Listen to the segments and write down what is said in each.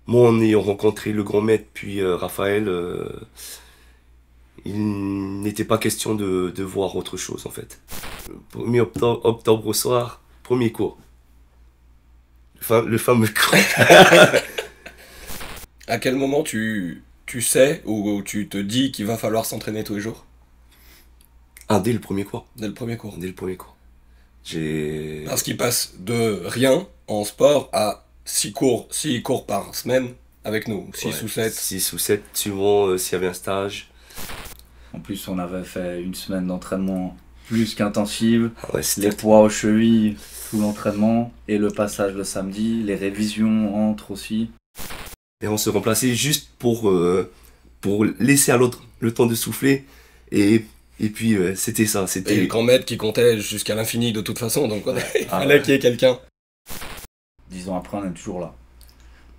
moi, en ayant rencontré le grand maître, puis Raphaël, il n'était pas question de voir autre chose, en fait. Le 1er octobre au soir, premier cours. Le fameux cours. À quel moment tu sais ou tu te dis qu'il va falloir s'entraîner tous les jours? Ah, dès le premier cours. Dès le premier cours. Dès le premier cours. J'ai... Parce qu'il passe de rien en sport à 6 cours par semaine avec nous. 6 ou 7. 6 ou 7, suivant s'il y avait un stage. En plus, on avait fait une semaine d'entraînement plus qu'intensive. Ah ouais, Les poids aux chevilles, tout l'entraînement. Et le passage le samedi, les révisions entre aussi. Et on se remplaçait juste pour laisser à l'autre le temps de souffler. Et puis, c'était ça. Et C'était le grand maître qui comptait jusqu'à l'infini de toute façon. Donc il Ah fallait ouais. qu'il y ait quelqu'un. 10 ans après, on est toujours là.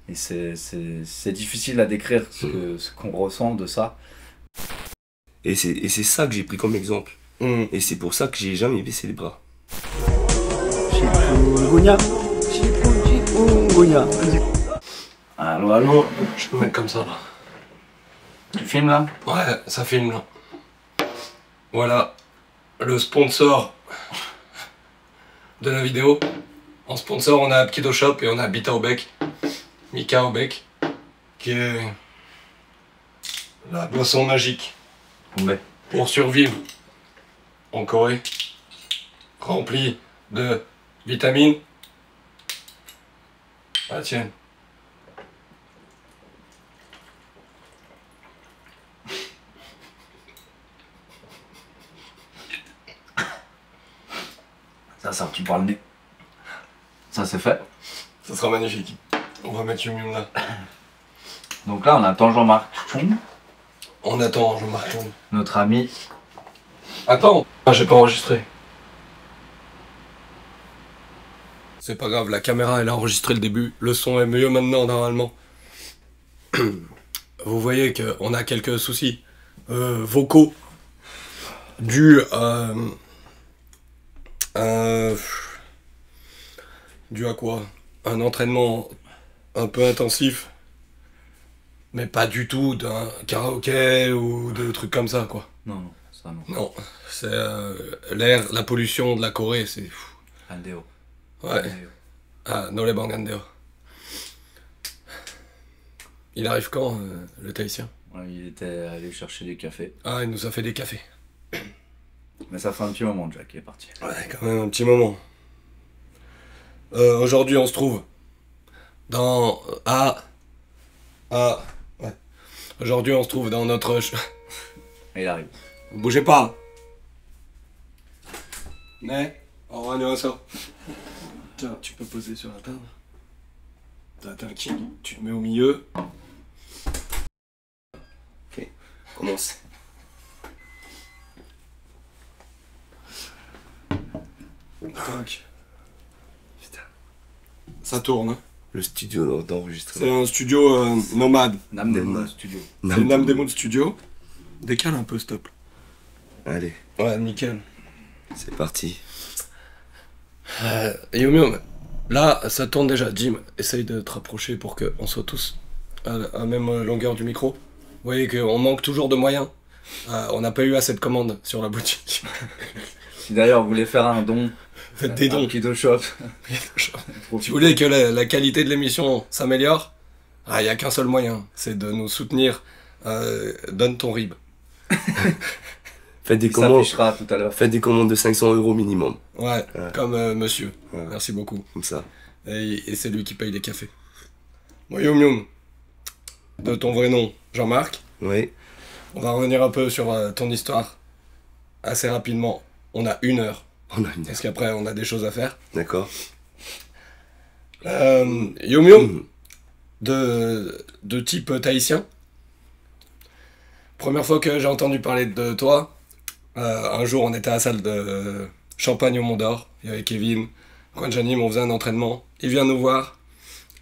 Et c'est difficile à décrire ce qu'on ressent de ça. et c'est ça que j'ai pris comme exemple. Mmh. Et c'est pour ça que j'ai jamais baissé les bras. Chikungunya, chikungunya. Allô, allô. Je peux mettre comme ça là. Tu filmes là? Ouais, ça filme là. Voilà le sponsor de la vidéo. En sponsor, on a Apkido Shop et on a Bita au bec, Mika au bec, qui est la boisson magique Ouais. pour survivre en Corée, remplie de vitamines. Ah tiens. Ça, tu parles nez. Ça, c'est fait. Ça sera magnifique. On va mettre Yum Yum là. Donc là, on attend Jean-Marc Chong, On attend Jean-Marc Chong. notre ami. Attends, j'ai pas enregistré. C'est pas grave, la caméra elle a enregistré le début. Le son est mieux maintenant normalement. Vous voyez qu'on a quelques soucis vocaux dus dû à quoi? Un entraînement un peu intensif, mais pas du tout d'un karaoké ou de trucs comme ça quoi. Non, ça non. Non, c'est l'air, la pollution de la Corée, c'est... Aldeo. Ouais. Ah, Nole Bangandeo. Il arrive quand, le Tahitien? Ouais, il était allé chercher du café. Ah, il nous a fait des cafés. Mais ça fait un petit moment, Jack, il est parti. Ouais, quand même un petit moment. Aujourd'hui, on se trouve dans... ouais. Aujourd'hui, on se trouve dans notre... Et il arrive. Bougez pas. Mais, au revoir, ça. Tiens, tu peux poser sur la table. T'as un king, tu le mets au milieu. Ok, commence. Tac. Putain. Ça tourne. Hein. Le studio C'est d'enregistrement. un studio nomade. Namdemon Studio. C'est le Namdemon Studio. Décale un peu, s'il te plaît. Allez, Ouais, nickel. c'est parti. Yum Yum, là, ça tourne déjà. Jim, essaye de te rapprocher pour qu'on soit tous à la même longueur du micro. Vous voyez qu'on manque toujours de moyens. On n'a pas eu assez de commandes sur la boutique. Si d'ailleurs vous voulez faire un don, Faites des dons. Apkido Shop. Si vous voulez que la qualité de l'émission s'améliore, il n'y a qu'un seul moyen, c'est de nous soutenir. Donne ton RIB. Faites des Il commandes. s'affichera tout à l'heure. Faites des commandes de 500 € minimum. Ouais, Ouais. comme monsieur. Ouais. Merci beaucoup. Comme ça. Et c'est lui qui paye les cafés. Bon, Yum Yum, de ton vrai nom, Jean-Marc, Oui. on va revenir un peu sur ton histoire assez rapidement. On a 1 heure, On a une parce qu'après on a des choses à faire. D'accord. Yum Yum, de type tahitien. Première fois que j'ai entendu parler de toi, un jour on était à la salle de Champagne au Mont d'Or, il y avait Kevin, Kwanjanim, on faisait un entraînement. Il vient nous voir,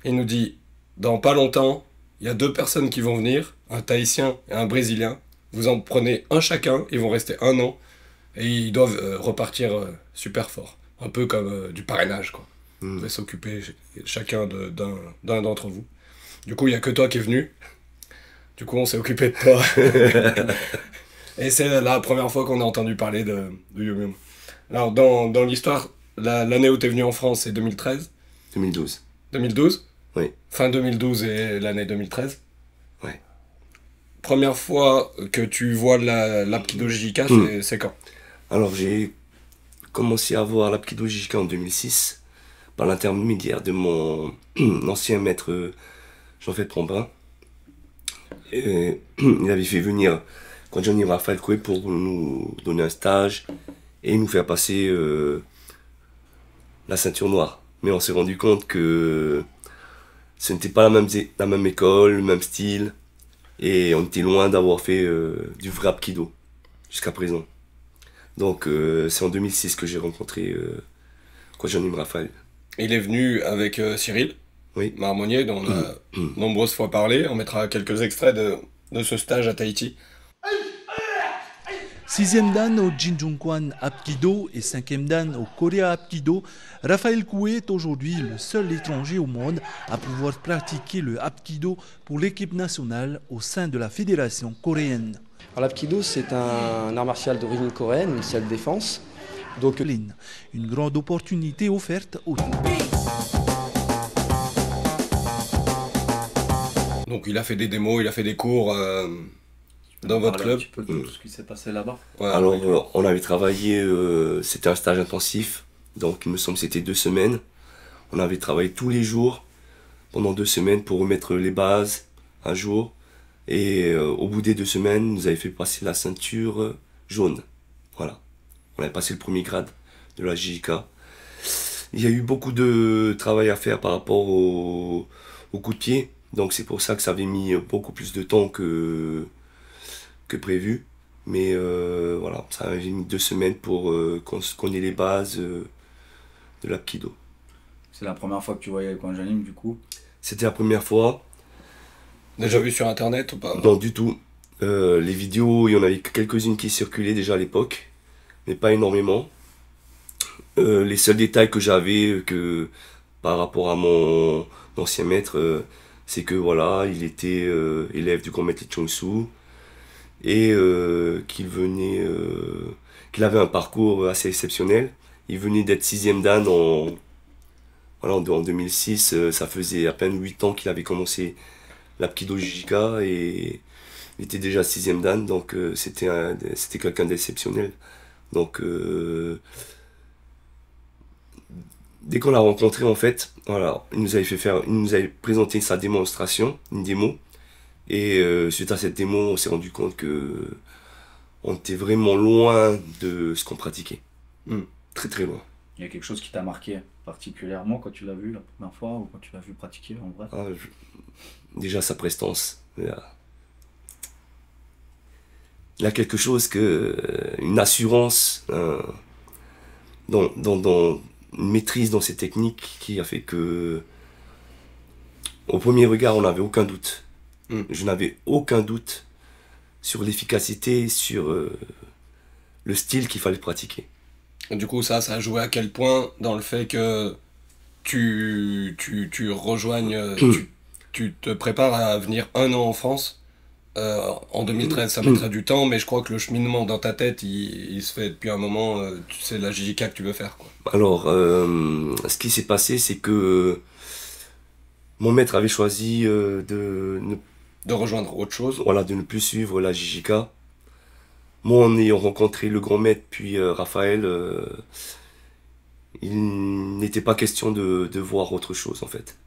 il nous dit, dans pas longtemps, il y a 2 personnes qui vont venir, un Tahitien et un Brésilien. Vous en prenez un chacun, ils vont rester 1 an, et ils doivent repartir super fort. Un peu comme du parrainage, quoi. Vous devez s'occuper chacun d'un d'entre vous. Du coup, il n'y a que toi qui es venu. Du coup, on s'est occupé de toi. Et c'est la première fois qu'on a entendu parler de Yum Yum. Alors, dans l'histoire, l'année où tu es venu en France, c'est 2013. 2012. 2012 Oui. Fin 2012 et l'année 2013. Ouais. Première fois que tu vois l'Apkido JJK, c'est quand? Alors, j'ai commencé à voir l'Apkido JJK en 2006 par l'intermédiaire de mon ancien maître Jean-Philippe Trombin. Et, il avait fait venir Johnny Raphaël Coué pour nous donner un stage et nous faire passer la ceinture noire. Mais on s'est rendu compte que ce n'était pas la même école, le même style, et on était loin d'avoir fait du vrai Apkido jusqu'à présent. Donc c'est en 2006 que j'ai rencontré Johnny Raphaël. Il est venu avec Cyril Oui. Marmonnier, dont on a nombreuses fois parlé. On mettra quelques extraits de ce stage à Tahiti. 6e dan au Jinjungkwan Apkido et 5e dan au Korea Apkido, Raphaël Coué est aujourd'hui le seul étranger au monde à pouvoir pratiquer le Apkido pour l'équipe nationale au sein de la fédération coréenne. L'Apkido, c'est un art martial d'origine coréenne, une self-défense. Donc, une grande opportunité offerte aux... Donc il a fait des démos, il a fait des cours dans votre club. Un petit peu de tout ce qui s'est passé là-bas. Ouais, Alors on avait travaillé, c'était un stage intensif, donc il me semble que c'était 2 semaines. On avait travaillé tous les jours pendant 2 semaines pour remettre les bases un jour. Et au bout des 2 semaines, nous avait fait passer la ceinture jaune. Voilà. On avait passé le premier grade de la JJK. Il y a eu beaucoup de travail à faire par rapport au coup de pied. Donc c'est pour ça que ça avait mis beaucoup plus de temps que prévu. Mais voilà, ça avait mis 2 semaines pour qu'on ait les bases de l'Apkido. C'est la première fois que tu voyais Kwon Janim du coup? C'était la première fois. Déjà vu sur internet ou pas? Non, du tout. Les vidéos, il y en avait quelques-unes qui circulaient déjà à l'époque, mais pas énormément. Les seuls détails que j'avais par rapport à mon ancien maître, c'est que voilà, il était élève du grand maître Lee Chong-soo et qu'il avait un parcours assez exceptionnel. Il venait d'être 6e dan en 2006, ça faisait à peine 8 ans qu'il avait commencé l'Apkido JJK et il était déjà 6e dan, donc c'était quelqu'un d'exceptionnel. Donc dès qu'on l'a rencontré, en fait, voilà, il nous avait présenté sa démonstration, une démo, et suite à cette démo, on s'est rendu compte que on était vraiment loin de ce qu'on pratiquait. Très très loin. Il y a quelque chose qui t'a marqué particulièrement quand tu l'as vu la première fois ou quand tu l'as vu pratiquer en vrai? Déjà sa prestance. Il a quelque chose une assurance, une maîtrise dans ses techniques qui a fait que, au premier regard, on n'avait aucun doute. Je n'avais aucun doute sur l'efficacité, sur le style qu'il fallait pratiquer. Et du coup, ça a joué à quel point dans le fait que tu rejoignes, tu te prépares à venir 1 an en France. En 2013, ça mettrait du temps, mais je crois que le cheminement dans ta tête, il se fait depuis un moment. C'est la JJK que tu veux faire, quoi. Alors, ce qui s'est passé, c'est que mon maître avait choisi de rejoindre autre chose. Voilà, de ne plus suivre la JJK. Moi, en ayant rencontré le grand maître, puis Raphaël, il n'était pas question de voir autre chose, en fait.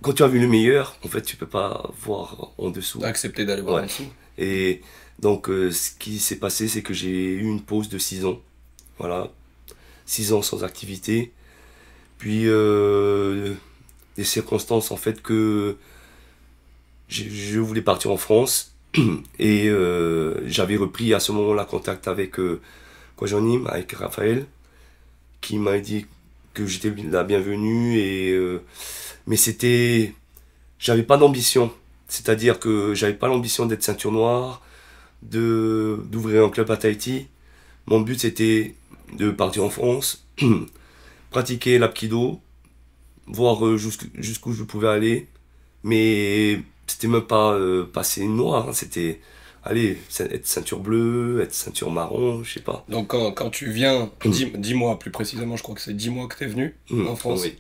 Quand tu as vu le meilleur, en fait, tu peux pas voir en dessous. Accepter d'aller voir en dessous. Et donc, ce qui s'est passé, c'est que j'ai eu une pause de 6 ans. Voilà. 6 ans sans activité. Puis, des circonstances, en fait, que je voulais partir en France. Et j'avais repris à ce moment-là contact avec Kwajonim, avec Raphaël, qui m'a dit que j'étais la bienvenue. Mais j'avais pas d'ambition. C'est-à-dire que j'avais pas l'ambition d'être ceinture noire, d'ouvrir un club à Tahiti. Mon but, c'était de partir en France, pratiquer l'Apkido, voir jusqu'où je pouvais aller. Mais c'était même pas passer noir, hein, c'était allez, être ceinture bleue, être ceinture marron, je sais pas. Donc quand tu viens, 10 mois plus précisément, je crois que c'est 10 mois que tu es venu en France, Oui,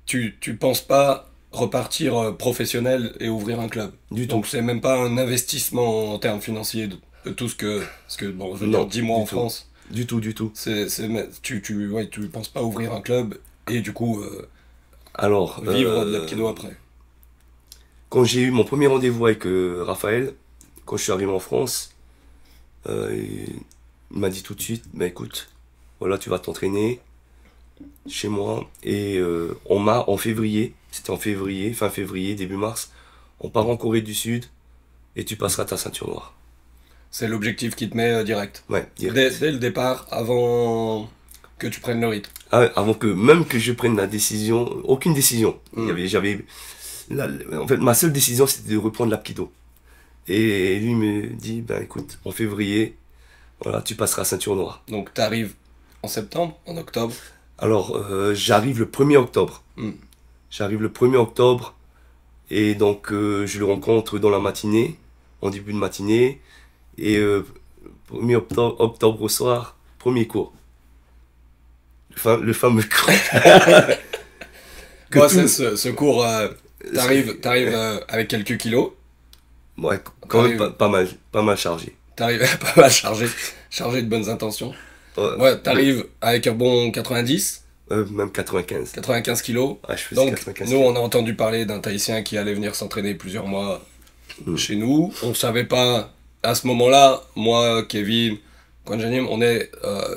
tu penses pas repartir professionnel et ouvrir un club. du tout. Donc c'est même pas un investissement en termes financiers de tout ce que bon, je veux Non, dire 10 mois du en tout. France, Du tout, du tout. tu penses pas ouvrir un club et du coup Alors, vivre de l'apkido après. quand j'ai eu mon premier rendez-vous avec Raphaël, quand je suis arrivé en France, il m'a dit tout de suite, bah écoute, voilà, tu vas t'entraîner chez moi. Et en février, c'était en février, fin février, début mars, on part en Corée du Sud et tu passeras ta ceinture noire. C'est l'objectif qui te met direct. Ouais, direct. Dès le départ, avant que tu prennes le rythme. Ah ouais, avant que même que je prenne la décision, aucune décision. En fait, ma seule décision, c'était de reprendre l'apkido. Et lui me dit, ben écoute, en février, voilà, tu passeras ceinture noire. Donc tu arrives en septembre, en octobre. Alors, j'arrive le 1er octobre. J'arrive le 1er octobre, et donc je le rencontre dans la matinée, en début de matinée, et 1er octobre au soir, premier cours. Le fameux cours. Moi, c'est ce cours, t'arrives avec quelques kilos, Ouais, quand même pas mal chargé. t'arrives pas mal chargé de bonnes intentions. Ouais, t'arrives avec un bon 90, Même 95. 95 kilos. Ouais, je faisais Donc, 95. nous, on a entendu parler d'un Tahitien qui allait venir s'entraîner plusieurs mois chez nous. On savait pas, à ce moment-là, moi, Kevin, Kwanjanim, on est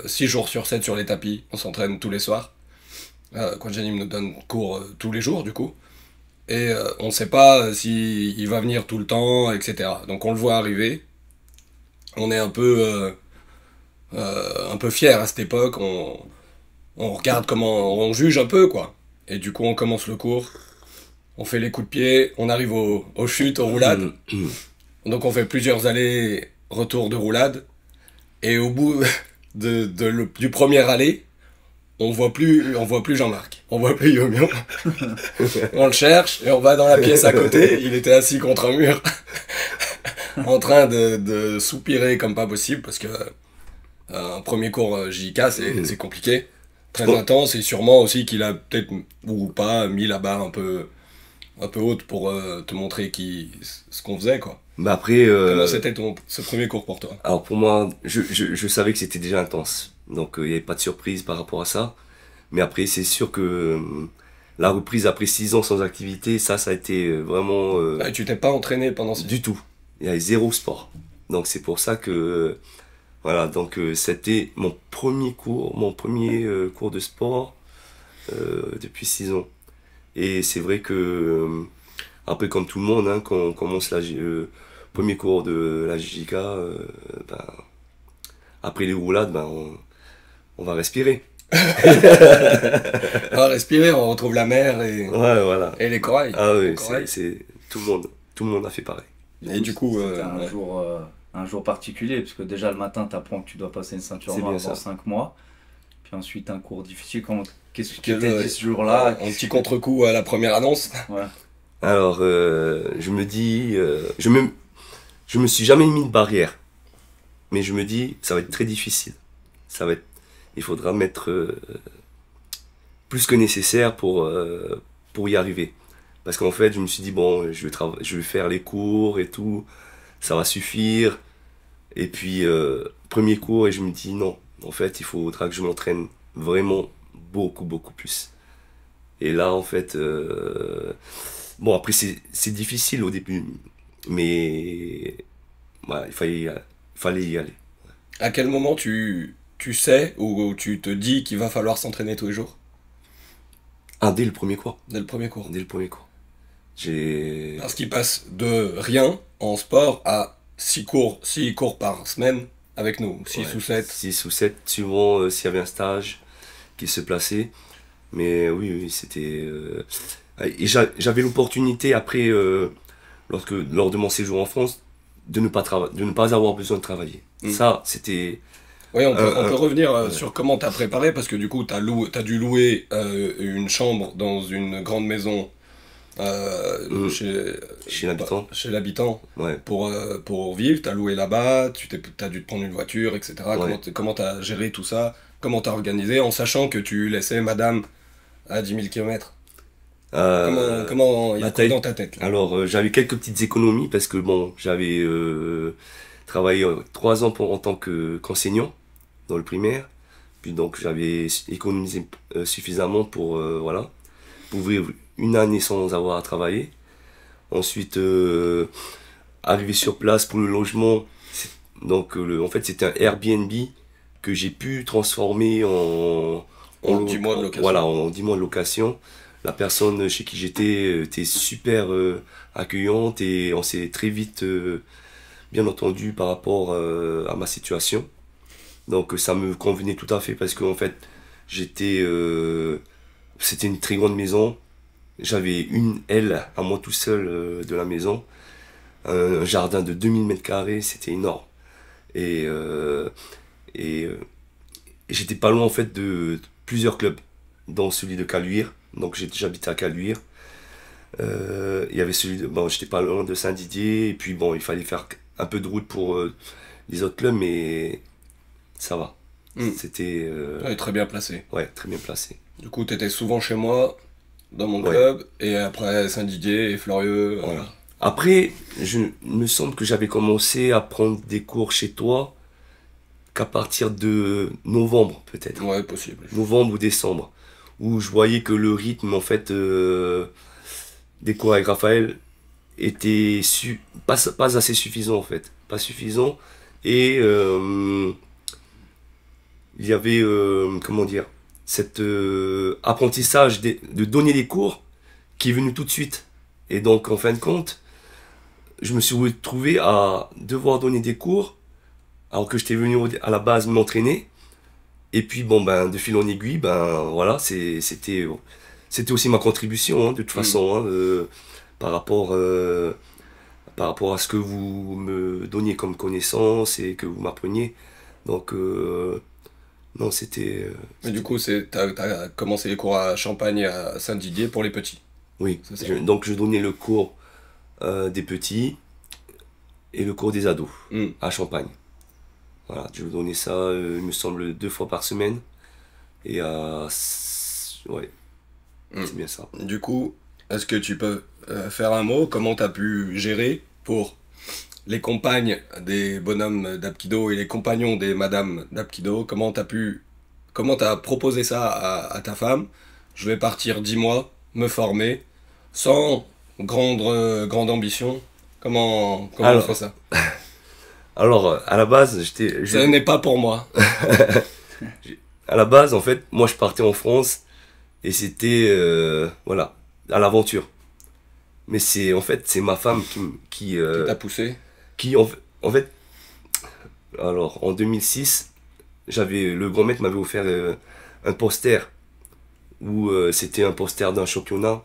6 jours sur 7 sur les tapis. On s'entraîne tous les soirs. Kwanjanim nous donne cours tous les jours, du coup. Et on sait pas s'il va venir tout le temps, etc. Donc, on le voit arriver. On est un peu fiers à cette époque. On regarde comment on juge un peu, quoi. Et du coup, on commence le cours, on fait les coups de pied, on arrive aux chutes, aux roulades. Donc, on fait plusieurs allers-retours de roulade. Et au bout du premier aller, on voit plus Jean-Marc. On voit plus Yomion. On le cherche et on va dans la pièce à côté. Il était assis contre un mur, en train de soupirer comme pas possible parce que un premier cours JK, c'est compliqué. Très intense, et sûrement aussi qu'il a peut-être ou pas mis la barre un peu haute pour te montrer ce qu'on faisait, quoi. Mais après, Comment c'était ce premier cours pour toi? alors pour moi, je savais que c'était déjà intense. Donc il n'y avait pas de surprise par rapport à ça. Mais après, c'est sûr que la reprise après 6 ans sans activité, ça a été vraiment... Ah, tu t'es pas entraîné pendant 6 ans? Du tout. Il y avait zéro sport. Donc c'est pour ça que... voilà, donc c'était mon premier cours de sport depuis 6 ans. Et c'est vrai que, un peu comme tout le monde, hein, quand on commence premier cours de la JJK, ben, après les roulades, ben, on va respirer. On va respirer, on retrouve la mer Ouais, voilà. et les corails. Ah oui, Les corails. c'est tout le monde a fait pareil. Et du coup, c'était ouais. un jour particulier, parce que déjà le matin, tu apprends que tu dois passer une ceinture C'est noire bien dans ça. 5 mois. Puis ensuite, un cours difficile. Qu'est-ce que tu Quel, t'es dit ce jour-là? Un petit contre-coup à la première annonce. Ouais. Alors, je me dis, je me suis jamais mis de barrière, mais je me dis, ça va être très difficile. Il faudra mettre plus que nécessaire pour y arriver. Parce qu'en fait, je me suis dit, bon, je vais faire les cours et tout, ça va suffire. Et puis, premier cours, et je me dis, non, en fait, il faudra que je m'entraîne vraiment beaucoup, beaucoup plus. Et là, en fait, bon, après, c'est difficile au début, mais voilà, il fallait y aller. À quel moment tu sais ou tu te dis qu'il va falloir s'entraîner tous les jours? Dès le premier cours. Dès le premier cours. Dès le premier cours. Parce qu'il passe de rien en sport à 6 cours par semaine avec nous, 6 ou 7. 6 ou 7, suivant s'il y avait un stage qui se plaçait. Mais oui, c'était... et j'avais l'opportunité après, lors de mon séjour en France, de ne pas avoir besoin de travailler. Ça, c'était Oui, on peut un- revenir ouais. sur comment t'as préparé, parce que du coup, t'as dû louer une chambre dans une grande maison Mm. chez, Chez l'habitant. chez l'habitant Ouais. pour vivre. T'as loué là-bas, t'as dû te prendre une voiture, etc. Ouais. Comment t'as géré tout ça? Comment t'as organisé en sachant que tu laissais madame à 10 000 km? Comment il y a Bah, quoi dans ta tête là? alors, j'avais quelques petites économies parce que bon, j'avais travaillé 3 ans en tant qu'enseignant dans le primaire. Puis donc, j'avais économisé suffisamment pour, voilà, pour vivre une année sans avoir à travailler. Ensuite, arrivé sur place pour le logement. Donc, en fait, c'était un Airbnb que j'ai pu transformer En 10 mois de location. Voilà, en 10 mois de location. La personne chez qui j'étais était super accueillante et on s'est très vite bien entendu par rapport à ma situation. Donc ça me convenait tout à fait parce qu'en fait j'étais c'était une très grande maison. J'avais une aile à moi tout seul de la maison. Un jardin de 2000 mètres carrés, c'était énorme. Et, et, euh, et j'étais pas loin en fait de plusieurs clubs, dont celui de Caluire. Donc j'habitais à Caluire. Il y avait celui de, bon, j'étais pas loin de Saint-Didier. Et puis bon, il fallait faire un peu de route pour les autres clubs, mais ça va. Mm. C'était Ouais, très bien placé. ouais, très bien placé. Du coup, t'étais souvent chez moi, dans mon Ouais. club, et après Saint-Didier et Fleurieux. Voilà. Après, il me semble que j'avais commencé à prendre des cours chez toi qu'à partir de novembre, peut-être. Ouais, possible. Novembre ou décembre. Où je voyais que le rythme, en fait, des cours avec Raphaël était pas assez suffisant, en fait. Pas suffisant. Et il y avait, comment dire, cet apprentissage de donner des cours qui est venu tout de suite. Et donc, en fin de compte, je me suis retrouvé à devoir donner des cours alors que j'étais venu à la base m'entraîner. Et puis, bon, ben, de fil en aiguille, ben, voilà, c'était aussi ma contribution, hein, de toute façon, hein, par rapport à ce que vous me donniez comme connaissance et que vous m'appreniez. Donc, non, Mais du coup, t'as commencé les cours à Champagne et à Saint-Didier pour les petits. oui. C'est ça. Donc, je donnais le cours des petits et le cours des ados Mm. à Champagne. Voilà, je donnais ça, il me semble, 2 fois par semaine. Et ouais, Mm. c'est bien ça. Du coup, est-ce que tu peux faire un mot? Comment t'as pu gérer pour les compagnes des bonhommes d'Apkido et les compagnons des madames d'Apkido? Comment t'as proposé ça à ta femme? Je vais partir 10 mois, me former, sans grande ambition. Comment on Alors, fait ça? Alors, à la base, Ce n'est pas pour moi. à la base, en fait, moi, je partais en France et c'était, voilà, à l'aventure. Mais en fait, c'est ma femme Qui t'a poussé? en fait, alors, en 2006, le grand maître m'avait offert un poster où c'était un poster d'un championnat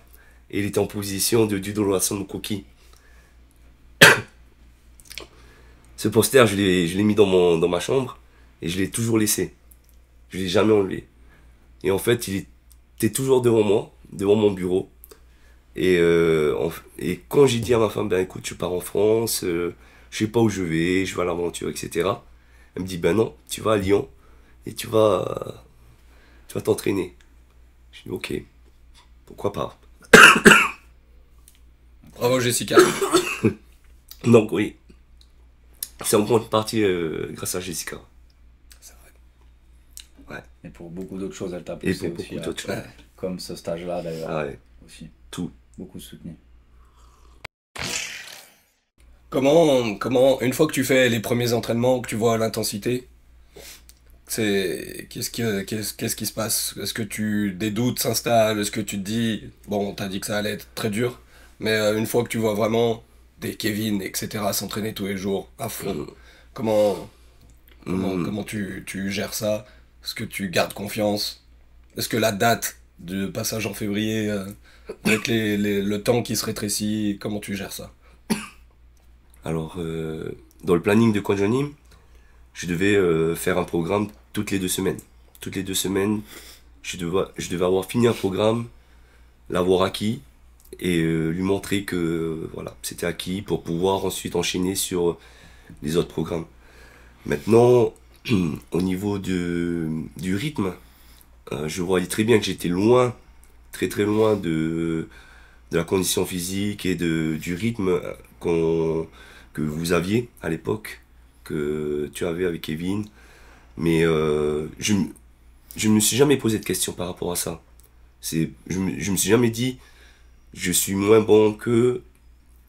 et il était en position de Dudo Lassane Koki. Ce poster, je l'ai mis dans ma chambre et je l'ai toujours laissé. Je l'ai jamais enlevé. Et en fait, il était toujours devant moi, devant mon bureau. Et quand j'ai dit à ma femme, ben écoute, je pars en France, je sais pas où je vais à l'aventure, etc. Elle me dit, ben non, tu vas à Lyon et tu vas t'entraîner. Je dis, ok, pourquoi pas. Bravo Jessica. Donc oui, c'est en grande partie grâce à Jessica. C'est vrai. Et pour beaucoup d'autres choses, elle t'a Et poussé pour aussi. beaucoup d'autres choses. Ouais. Comme ce stage-là d'ailleurs. Ah ouais, Aussi. tout. Beaucoup soutenu. Comment, une fois que tu fais les premiers entraînements, que tu vois l'intensité, qu'est-ce qui se passe? Est-ce que des doutes s'installent? Est-ce que tu te dis, bon, t'as dit que ça allait être très dur, mais une fois que tu vois vraiment des Kevin, etc., s'entraîner tous les jours à fond, Mm. comment, Mm. comment tu gères ça? Est-ce que tu gardes confiance? Est-ce que la date du passage en février, avec le temps qui se rétrécit, comment tu gères ça? Alors, dans le planning de Kwanjanim, je devais faire un programme toutes les 2 semaines. Toutes les 2 semaines, je devais avoir fini un programme, l'avoir acquis et lui montrer que voilà, c'était acquis pour pouvoir ensuite enchaîner sur les autres programmes. Maintenant, au niveau du rythme, je voyais très bien que j'étais loin, très très loin de la condition physique et du rythme que vous aviez à l'époque, que tu avais avec Kevin. Mais je me suis jamais posé de questions par rapport à ça. Je me suis jamais dit, je suis moins bon que.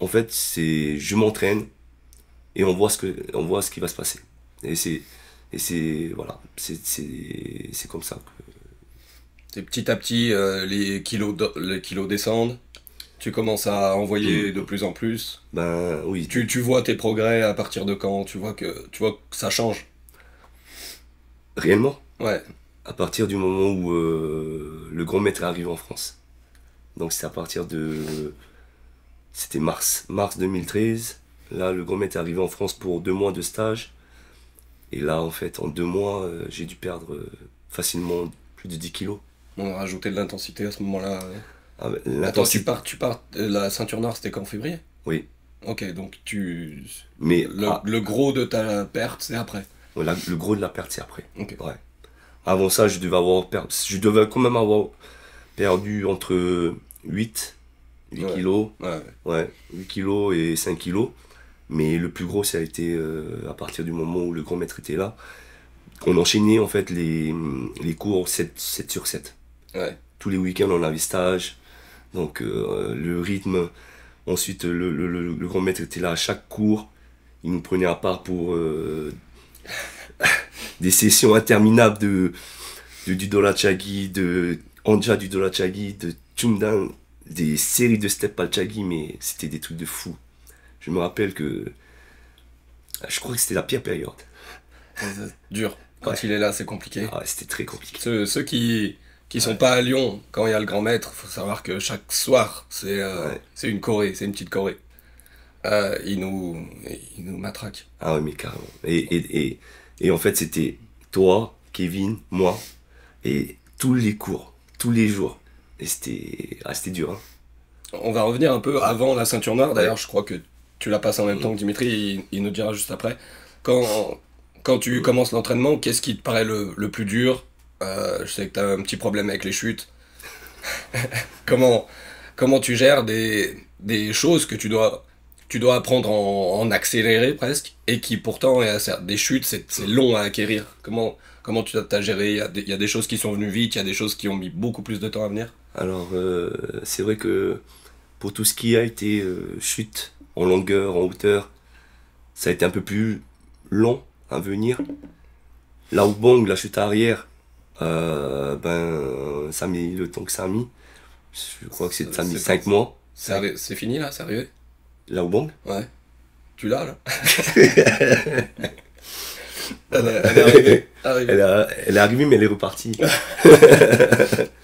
En fait, je m'entraîne et on voit ce qui va se passer. Voilà, c'est comme ça que. Et petit à petit, les kilos descendent. Tu commences à envoyer de plus en plus. Ben oui. Tu vois tes progrès à partir de quand? Tu vois que ça change. Réellement? Ouais. À partir du moment où le grand maître est arrivé en France. Donc c'est à partir de. C'était mars 2013. Là, le grand maître est arrivé en France pour 2 mois de stage. Et là, en fait, en 2 mois, j'ai dû perdre facilement plus de 10 kilos. On a rajouté de l'intensité à ce moment-là. Ah, Attends, tu pars, la ceinture noire, c'était quand, en février? Oui. Ok, donc Mais le gros de ta perte, c'est après. Le gros de la perte, c'est après. Ok. Ouais. Avant ça, je devais quand même avoir perdu entre 8 kilos. Ouais, 8 kilos et 5 kilos. Mais le plus gros, ça a été à partir du moment où le grand maître était là. On enchaînait en fait les cours 7 sur 7. Ouais. Tous les week-ends, on avait stage. Donc le rythme. Ensuite, le grand maître était là à chaque cours. Il nous prenait à part pour des sessions interminables du Dolachagi, de Anja du Dolachagi, de Chumdan, des séries de Step Palchagi, mais c'était des trucs de fou. Je me rappelle que je crois que c'était la pire période. C'est dur. Quand il est là, c'est compliqué. Ah, c'était très compliqué. Ceux qui sont pas à Lyon, quand il y a le grand maître, faut savoir que chaque soir, c'est une choré, c'est une petite choré. Il nous matraque. Ah ouais, mais carrément. Et en fait, c'était toi, Kevin, moi, et tous les cours, tous les jours. Et c'était dur. Hein. On va revenir un peu avant la ceinture noire. D'ailleurs, je crois que tu la passes en même temps que Dimitri, il nous dira juste après. Quand tu commences l'entraînement, qu'est-ce qui te paraît le plus dur? Je sais que tu as un petit problème avec les chutes. Comment tu gères des choses que tu dois apprendre en accéléré presque, et qui pourtant, des chutes, c'est long à acquérir. Comment tu as géré? Il y a des choses qui sont venues vite, il y a des choses qui ont mis beaucoup plus de temps à venir. Alors, c'est vrai que pour tout ce qui a été chute en longueur, en hauteur, ça a été un peu plus long à venir. Là où bang, la chute arrière, ça a mis le temps que ça a mis. Je crois que ça a mis 5 mois. C'est fini là, c'est arrivé? Là où bang? Ouais. Tu l'as là? Elle est arrivée. Elle est arrivée, mais elle est repartie.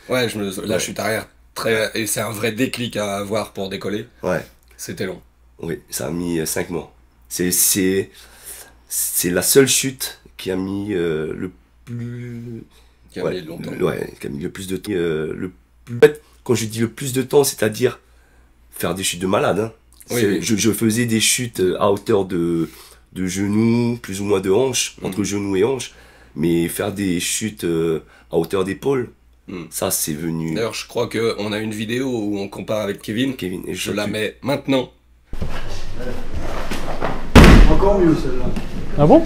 Ouais, la chute arrière, et c'est un vrai déclic à avoir pour décoller. Ouais. C'était long. Oui, ça a mis 5 mois. C'est la seule chute qui a mis le plus... Qui a mis longtemps. Qui a mis le plus de temps. En fait, quand je dis le plus de temps, c'est-à-dire faire des chutes de malade. Hein. Oui. Je faisais des chutes à hauteur de genoux, plus ou moins de hanches, entre genoux et hanches. Mais faire des chutes à hauteur d'épaule, ça c'est venu... D'ailleurs, je crois qu'on a une vidéo où on compare avec Kevin. Et je la mets maintenant. Encore mieux celle-là. Ah bon?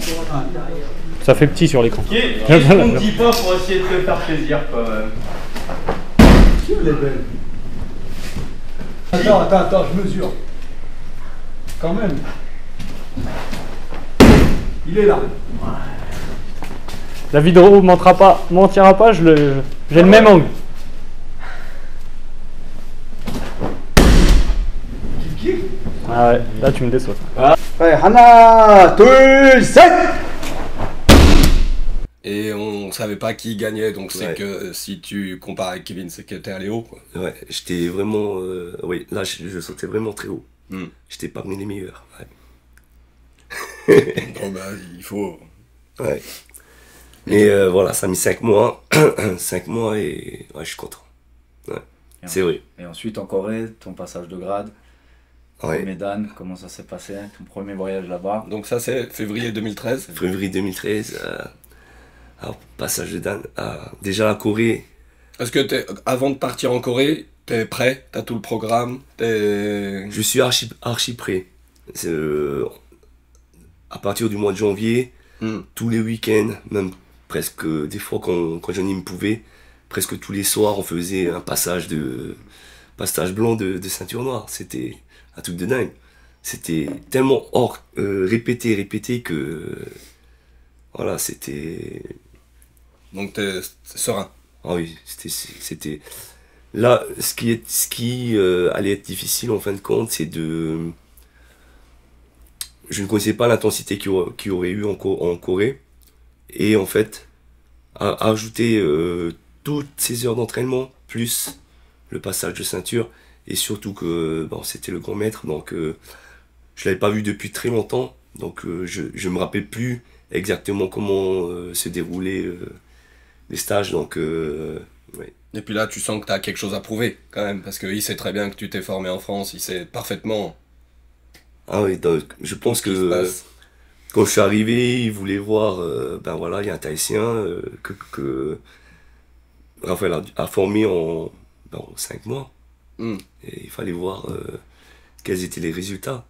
Ça fait petit sur l'écran. Qu'est-ce qu'on ne dit pas pour essayer de te faire plaisir quand même? Elle est belle. Attends, je mesure. Quand même. Il est là. La vidéo mentira pas, j'ai le même angle. Ah ouais, là tu me déçois. Ouais, Hana, tous, 7. Et on savait pas qui gagnait, donc c'est Ouais. que si tu compares avec Kevin, c'est que t'es allé haut, quoi. Ouais, j'étais vraiment... oui, là je sautais vraiment très haut. J'étais parmi les meilleurs. Ouais. Bon bah, il faut Ouais. Mais voilà, ça a mis 5 mois. 5 mois et ouais, je suis content. Ouais. C'est vrai. Et ensuite en Corée, ton passage de grade, Ouais. Médan, comment ça s'est passé, ton premier voyage là-bas? Donc ça c'est février 2013. Février 2013, alors, passage de Dan. Déjà la Corée, Est-ce que avant de partir en Corée, t'es prêt? T'as tout le programme? je suis archi prêt. À partir du mois de janvier, tous les week-ends, même presque des fois quand Johnny me pouvait, presque tous les soirs on faisait un passage blanc de ceinture noire. C'était un truc de dingue. C'était tellement répété que voilà, c'était... Donc t'es serein. Ah oui, c'était... Là, ce qui allait être difficile en fin de compte, c'est de... Je ne connaissais pas l'intensité qu'il y aurait eu en Corée. Et en fait, à ajouter toutes ces heures d'entraînement, plus le passage de ceinture, et surtout que bon, c'était le grand maître, donc je l'avais pas vu depuis très longtemps, donc je me rappelle plus exactement comment se déroulaient les stages, donc ouais. Et puis là tu sens que t'as quelque chose à prouver quand même, parce qu'il sait très bien que tu t'es formé en France, il sait parfaitement Ah oui, donc, je pense ce qui se que passe. quand je suis arrivé, il voulait voir, ben voilà, il y a un Tahitien que Raphaël a formé en 5 mois. Mm. Et il fallait voir quels étaient les résultats.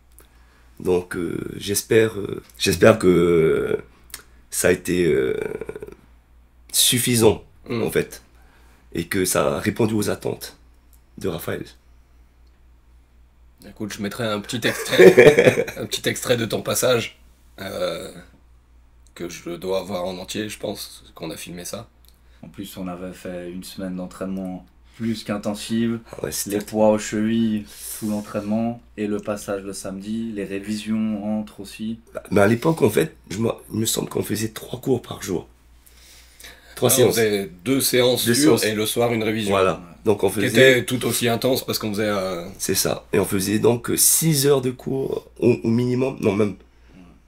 Donc j'espère que ça a été suffisant en fait. Et que ça a répondu aux attentes de Raphaël. Écoute, je mettrai un petit extrait, un petit extrait de ton passage, que je dois voir en entier, je pense, qu'on a filmé ça. En plus, on avait fait une semaine d'entraînement plus qu'intensive, Ah ouais, les poids aux chevilles sous l'entraînement, et le passage le samedi, les révisions entre aussi. Mais à l'époque, en fait, il me semble qu'on faisait 3 cours par jour. 3 Alors, on séances. faisait 2 séances dures et le soir une révision. Voilà. Donc on Qui faisait... était tout aussi intense parce qu'on faisait... C'est ça. Et on faisait donc 6 heures de cours au minimum. Non, même...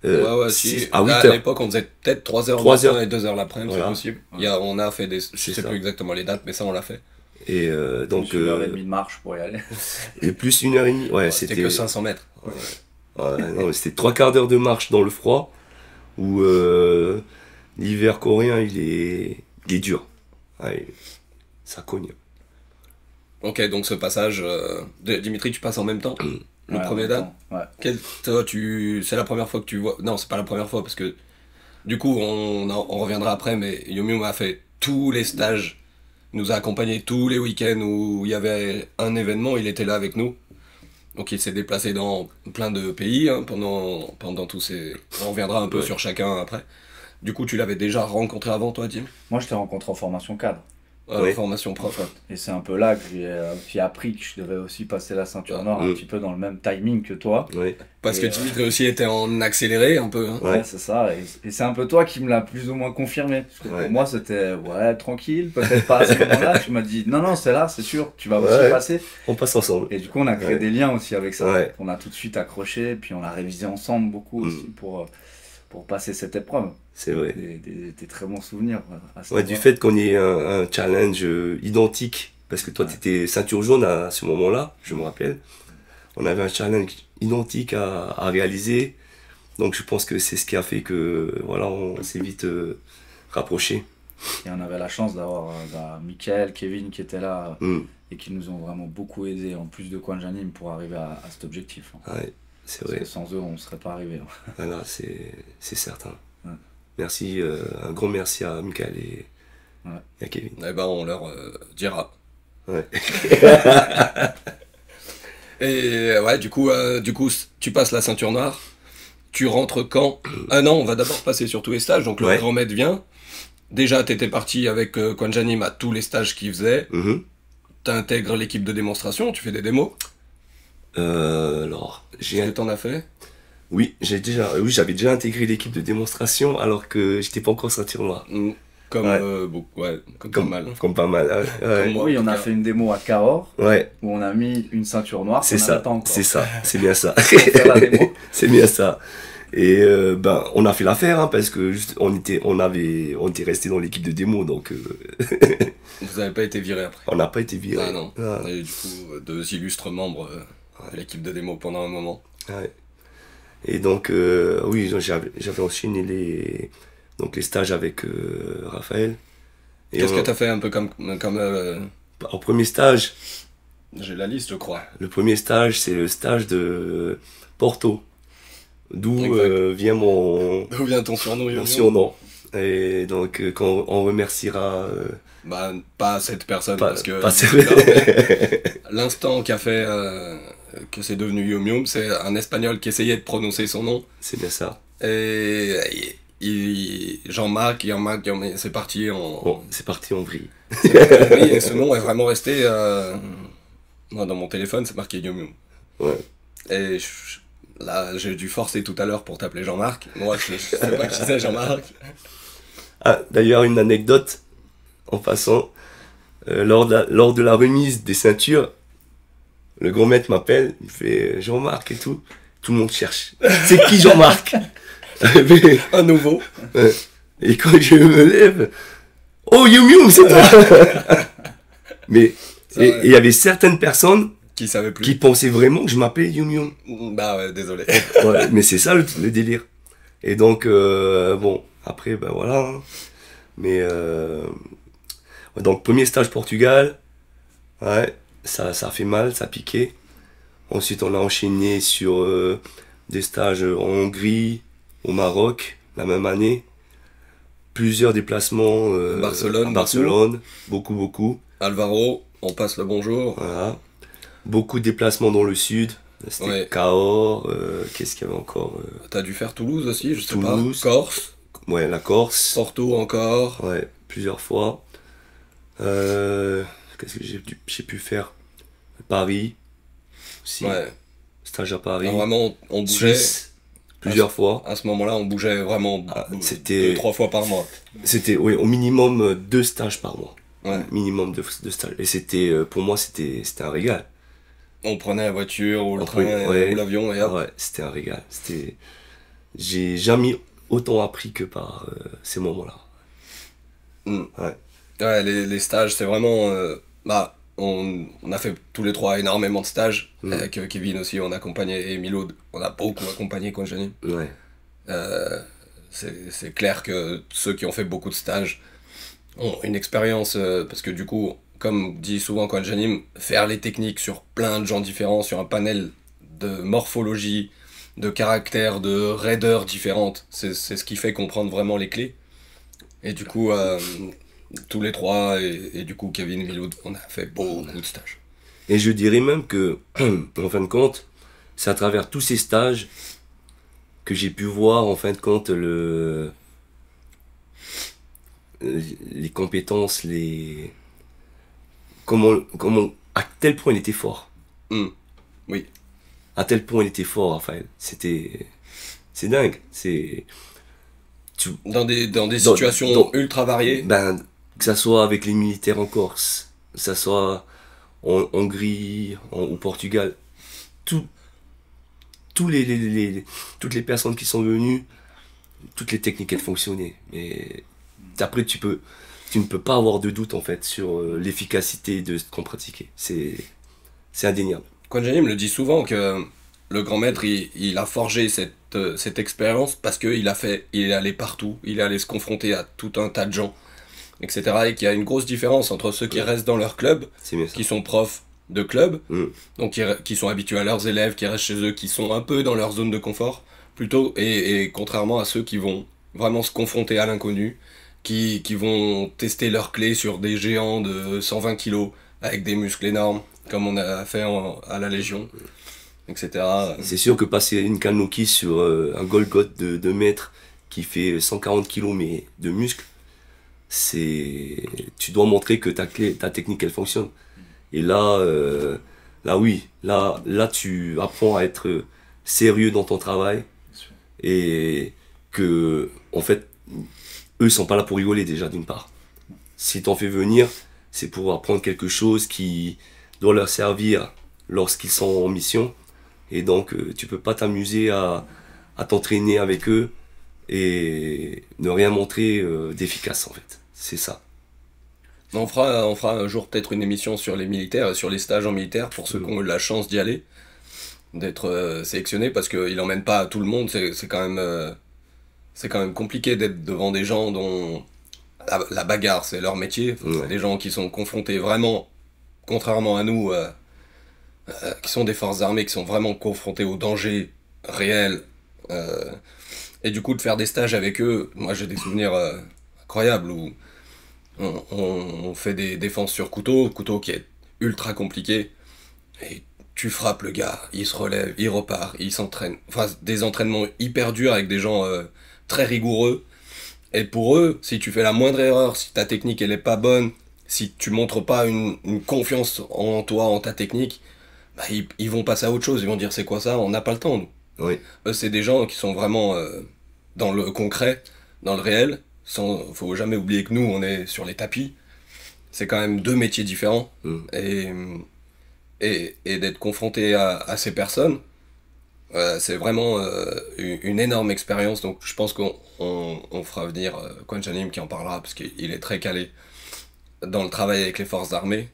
ouais, à 8 à heures. l'époque, on faisait peut-être 3 heures 3 le matin heures. et 2 heures l'après-midi, Voilà. c'est possible. On a fait des... Je sais ça. plus exactement les dates, mais ça, on l'a fait. Et donc... Plus une heure et demie de marche pour y aller. et plus 1h30. Ouais, C'était c'était... que 500 mètres. Ouais, non, c'était 3 quarts d'heure de marche dans le froid. Où l'hiver coréen, il est dur. Ouais, ça cogne. Ok, donc ce passage... Dimitri, tu passes en même temps le Ouais, premier en même date. temps, ouais. Toi, c'est la première fois que tu vois... Non, c'est pas la première fois, parce que... Du coup, on reviendra après, mais Yomium a fait tous les stages, nous a accompagnés tous les week-ends où il y avait un événement, il était là avec nous. Donc il s'est déplacé dans plein de pays pendant tous ces... On reviendra un peu sur chacun après. Du coup, tu l'avais déjà rencontré avant, toi, Tim? Moi, je t'ai rencontré en formation cadre. Oui. Formation prof. Et c'est un peu là que j'ai appris que je devais aussi passer la ceinture noire un petit peu dans le même timing que toi. Ouais. Parce que Dimitri aussi était en accéléré un peu. Hein. Ouais, c'est ça. Et c'est un peu toi qui me l'as plus ou moins confirmé. Parce que Ouais. pour moi, c'était tranquille, peut-être pas à ce moment-là. Tu m'as dit non, c'est là, c'est sûr, tu vas aussi passer. On passe ensemble. Et du coup, on a créé des liens aussi avec ça. Ouais. On a tout de suite accroché, puis on a révisé ensemble beaucoup aussi pour passer cette épreuve. C'est vrai. Des très bons souvenirs. À ce Ouais, du moment-là. fait qu'on ait un challenge identique, parce que toi tu étais ceinture jaune à ce moment-là, je me rappelle. On avait un challenge identique à réaliser, donc je pense que c'est ce qui a fait que voilà, on s'est vite rapprochés. Et on avait la chance d'avoir Mickaël, Kevin qui étaient là et qui nous ont vraiment beaucoup aidés, en plus de Kwon Janim, pour arriver à cet objectif. Ouais, c'est Parce vrai. que sans eux, on ne serait pas arrivé. Voilà, c'est certain. Ouais. Merci, un grand merci à Michael et à Kevin. Eh ben, on leur dira. Ouais. Et ouais, du coup, tu passes la ceinture noire. Tu rentres quand? Ah non, on va d'abord passer sur tous les stages. Donc le grand maître vient. Déjà, t'étais parti avec Kwon Janim à tous les stages qu'il faisait. T'intègres l'équipe de démonstration, tu fais des démos. Alors, Qu'est-ce que t'en as fait? Oui, j'avais déjà intégré l'équipe de démonstration alors que j'étais pas encore ceinture noire. Comme pas mal. Comme pas mal. Ouais. Comme moi, Oui, en on tout a cas. fait une démo à Cahors Ouais, où on a mis une ceinture noire. c'est qu'on ça, n'avait pas encore. c'est ça, c'est bien ça. faire la démo. C'est bien ça. Et ben, on a fait l'affaire, hein, parce que juste, on était resté dans l'équipe de démo, donc Vous n'avez pas été viré après? on n'a pas été viré. Ah non. Et du coup, 2 illustres membres de l'équipe de démo pendant un moment. Ouais. Et donc, oui, j'avais enchaîné les stages avec Raphaël. Qu'est-ce que tu as fait un peu comme au premier stage, j'ai la liste, je crois. le premier stage, c'est le stage de Porto, d'où Exact. vient D'où vient ton surnom, mon Yo-Yo? surnom. Et donc, quand on remerciera... Bah, pas cette personne, pas, parce que pas c'est- l'instant qui a fait que c'est devenu Yum Yum, c'est un Espagnol qui essayait de prononcer son nom. C'est bien ça. Et Jean-Marc, c'est parti en... Bon, c'est parti en vrille. Oui, et ce nom est vraiment resté... Moi, dans mon téléphone, c'est marqué Yum Yum. Ouais. Et là, j'ai dû forcer tout à l'heure pour t'appeler Jean-Marc. Moi, je sais pas qui c'est, Jean-Marc. Ah, d'ailleurs, une anecdote, en passant, lors de la remise des ceintures, le grand maître m'appelle, il fait Jean-Marc et tout. Tout le monde cherche. C'est qui Jean-Marc? Mais- Un nouveau. Et quand je me lève, oh Yum Yum, c'est toi! Mais C'est et vrai. il y avait certaines personnes Qui savait plus. qui pensaient vraiment que je m'appelais Yum Yum. Bah ouais, désolé. Ouais, mais c'est ça le délire. Et donc, bon, après, ben voilà. Hein. Mais, ouais, donc, premier stage Portugal. Ouais, ça a fait mal, ça a piqué. Ensuite, on a enchaîné sur des stages en Hongrie, au Maroc, la même année. Plusieurs déplacements Barcelone, à Barcelone, beaucoup. Alvaro, on passe le bonjour. Voilà. Beaucoup de déplacements dans le sud. C'était Ouais. Cahors, qu'est-ce qu'il y avait encore T'as dû faire Toulouse aussi, je sais Toulouse. pas. Corse, Ouais, la Corse. Porto encore. Ouais, plusieurs fois. Qu'est-ce que j'ai pu faire? Paris. Aussi. Ouais. Stage à Paris. Alors vraiment, on bougeait. Suisse. Plusieurs fois. À ce moment-là, on bougeait vraiment c'était- 2-3 fois par mois. C'était, oui, au minimum 2 stages par mois. Ouais. Minimum de stages. Et c'était, pour moi, c'était un régal. On prenait la voiture ou le On train prenait- ouais. ou l'avion et hop. Ouais, c'était un régal. J'ai jamais autant appris que par ces moments-là. Ouais, les stages, c'est vraiment... bah, on a fait tous les trois énormément de stages. Avec Kevin aussi, on accompagnait, et Milo, on a beaucoup accompagné Kwanjani. Ouais. C'est clair que ceux qui ont fait beaucoup de stages ont une expérience, parce que du coup, comme dit souvent Kwanjani, faire les techniques sur plein de gens différents, sur un panel de morphologie, de caractères, de raideurs différentes, c'est ce qui fait comprendre vraiment les clés. Et du coup, tous les trois, et du coup Kevin et Milo, on a fait beaucoup de stages. Et je dirais même que, en fin de compte, c'est à travers tous ces stages que j'ai pu voir, en fin de compte, les compétences, à quel point il était fort. Oui. À tel point il était fort, Raphaël. C'est dingue. Dans des situations ultra variées. Ben, que ça soit avec les militaires en Corse, que ça soit en Hongrie, au Portugal, toutes les personnes qui sont venues, toutes les techniques elles fonctionnaient. Mais après tu ne peux pas avoir de doute en fait sur l'efficacité de ce qu'on pratiquait. C'est indéniable. Kwanjani me le dit souvent que le grand maître il a forgé cette expérience parce qu'il est allé partout, il est allé se confronter à tout un tas de gens, etc. Et qu'il y a une grosse différence entre ceux qui restent dans leur club, qui sont profs de club, donc qui sont habitués à leurs élèves, qui restent chez eux, qui sont un peu dans leur zone de confort, plutôt, et contrairement à ceux qui vont vraiment se confronter à l'inconnu, qui vont tester leurs clés sur des géants de 120 kilos avec des muscles énormes, comme on a fait à la Légion, etc. C'est sûr que passer une Kanuki sur un Golgoth de 2 mètres qui fait 140 kilos mais de muscles, tu dois montrer que ta technique elle fonctionne. Et là oui, là tu apprends à être sérieux dans ton travail et que en fait eux sont pas là pour rigoler déjà d'une part. Si t'en fais venir, c'est pour apprendre quelque chose qui doit leur servir lorsqu'ils sont en mission. Et donc tu peux pas t'amuser à à t'entraîner avec eux et ne rien montrer d'efficace en fait. C'est ça. On fera un jour peut-être une émission sur les militaires, sur les stages en militaire, pour ceux qui ont eu la chance d'y aller, d'être sélectionnés, parce qu'il n'emmène pas tout le monde, c'est quand même compliqué d'être devant des gens dont la bagarre c'est leur métier, Ouais. des gens qui sont confrontés vraiment, contrairement à nous, qui sont des forces armées, qui sont vraiment confrontés au danger réel, et du coup de faire des stages avec eux, moi j'ai des souvenirs incroyables où on fait des défenses sur couteau qui est ultra compliqué, et tu frappes le gars, il se relève, il repart, il s'entraîne. Enfin, des entraînements hyper durs avec des gens très rigoureux. Et pour eux, si tu fais la moindre erreur, si ta technique elle est pas bonne, si tu montres pas une confiance en toi, en ta technique, bah, ils vont passer à autre chose, ils vont dire c'est quoi ça, on n'a pas le temps nous. Oui. Eux, c'est des gens qui sont vraiment dans le concret, dans le réel. Faut jamais oublier que nous, on est sur les tapis. C'est quand même deux métiers différents. Et d'être confronté à ces personnes, c'est vraiment une énorme expérience. Donc je pense qu'on fera venir Kwon Janim qui en parlera, parce qu'il est très calé dans le travail avec les forces armées.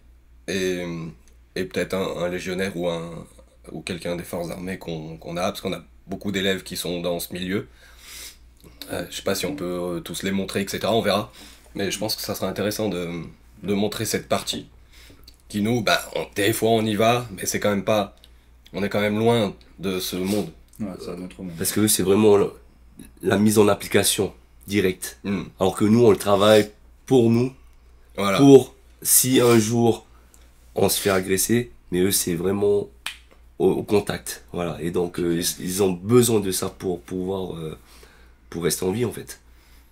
Et peut-être un légionnaire ou quelqu'un des forces armées qu'on a, parce qu'on a beaucoup d'élèves qui sont dans ce milieu. Je sais pas si on peut tous les montrer, etc. On verra. Mais je pense que ça sera intéressant de montrer cette partie. Qui nous, des fois on y va, mais c'est quand même pas... On est quand même loin de ce monde. Ouais, c'est un autre monde. Parce que c'est vraiment la mise en application directe. Alors que nous, on le travaille pour nous, Voilà. pour si un jour on se fait agresser, mais eux, c'est vraiment au contact. Voilà. Et donc, ils ont besoin de ça pour pouvoir... pour rester en vie en fait.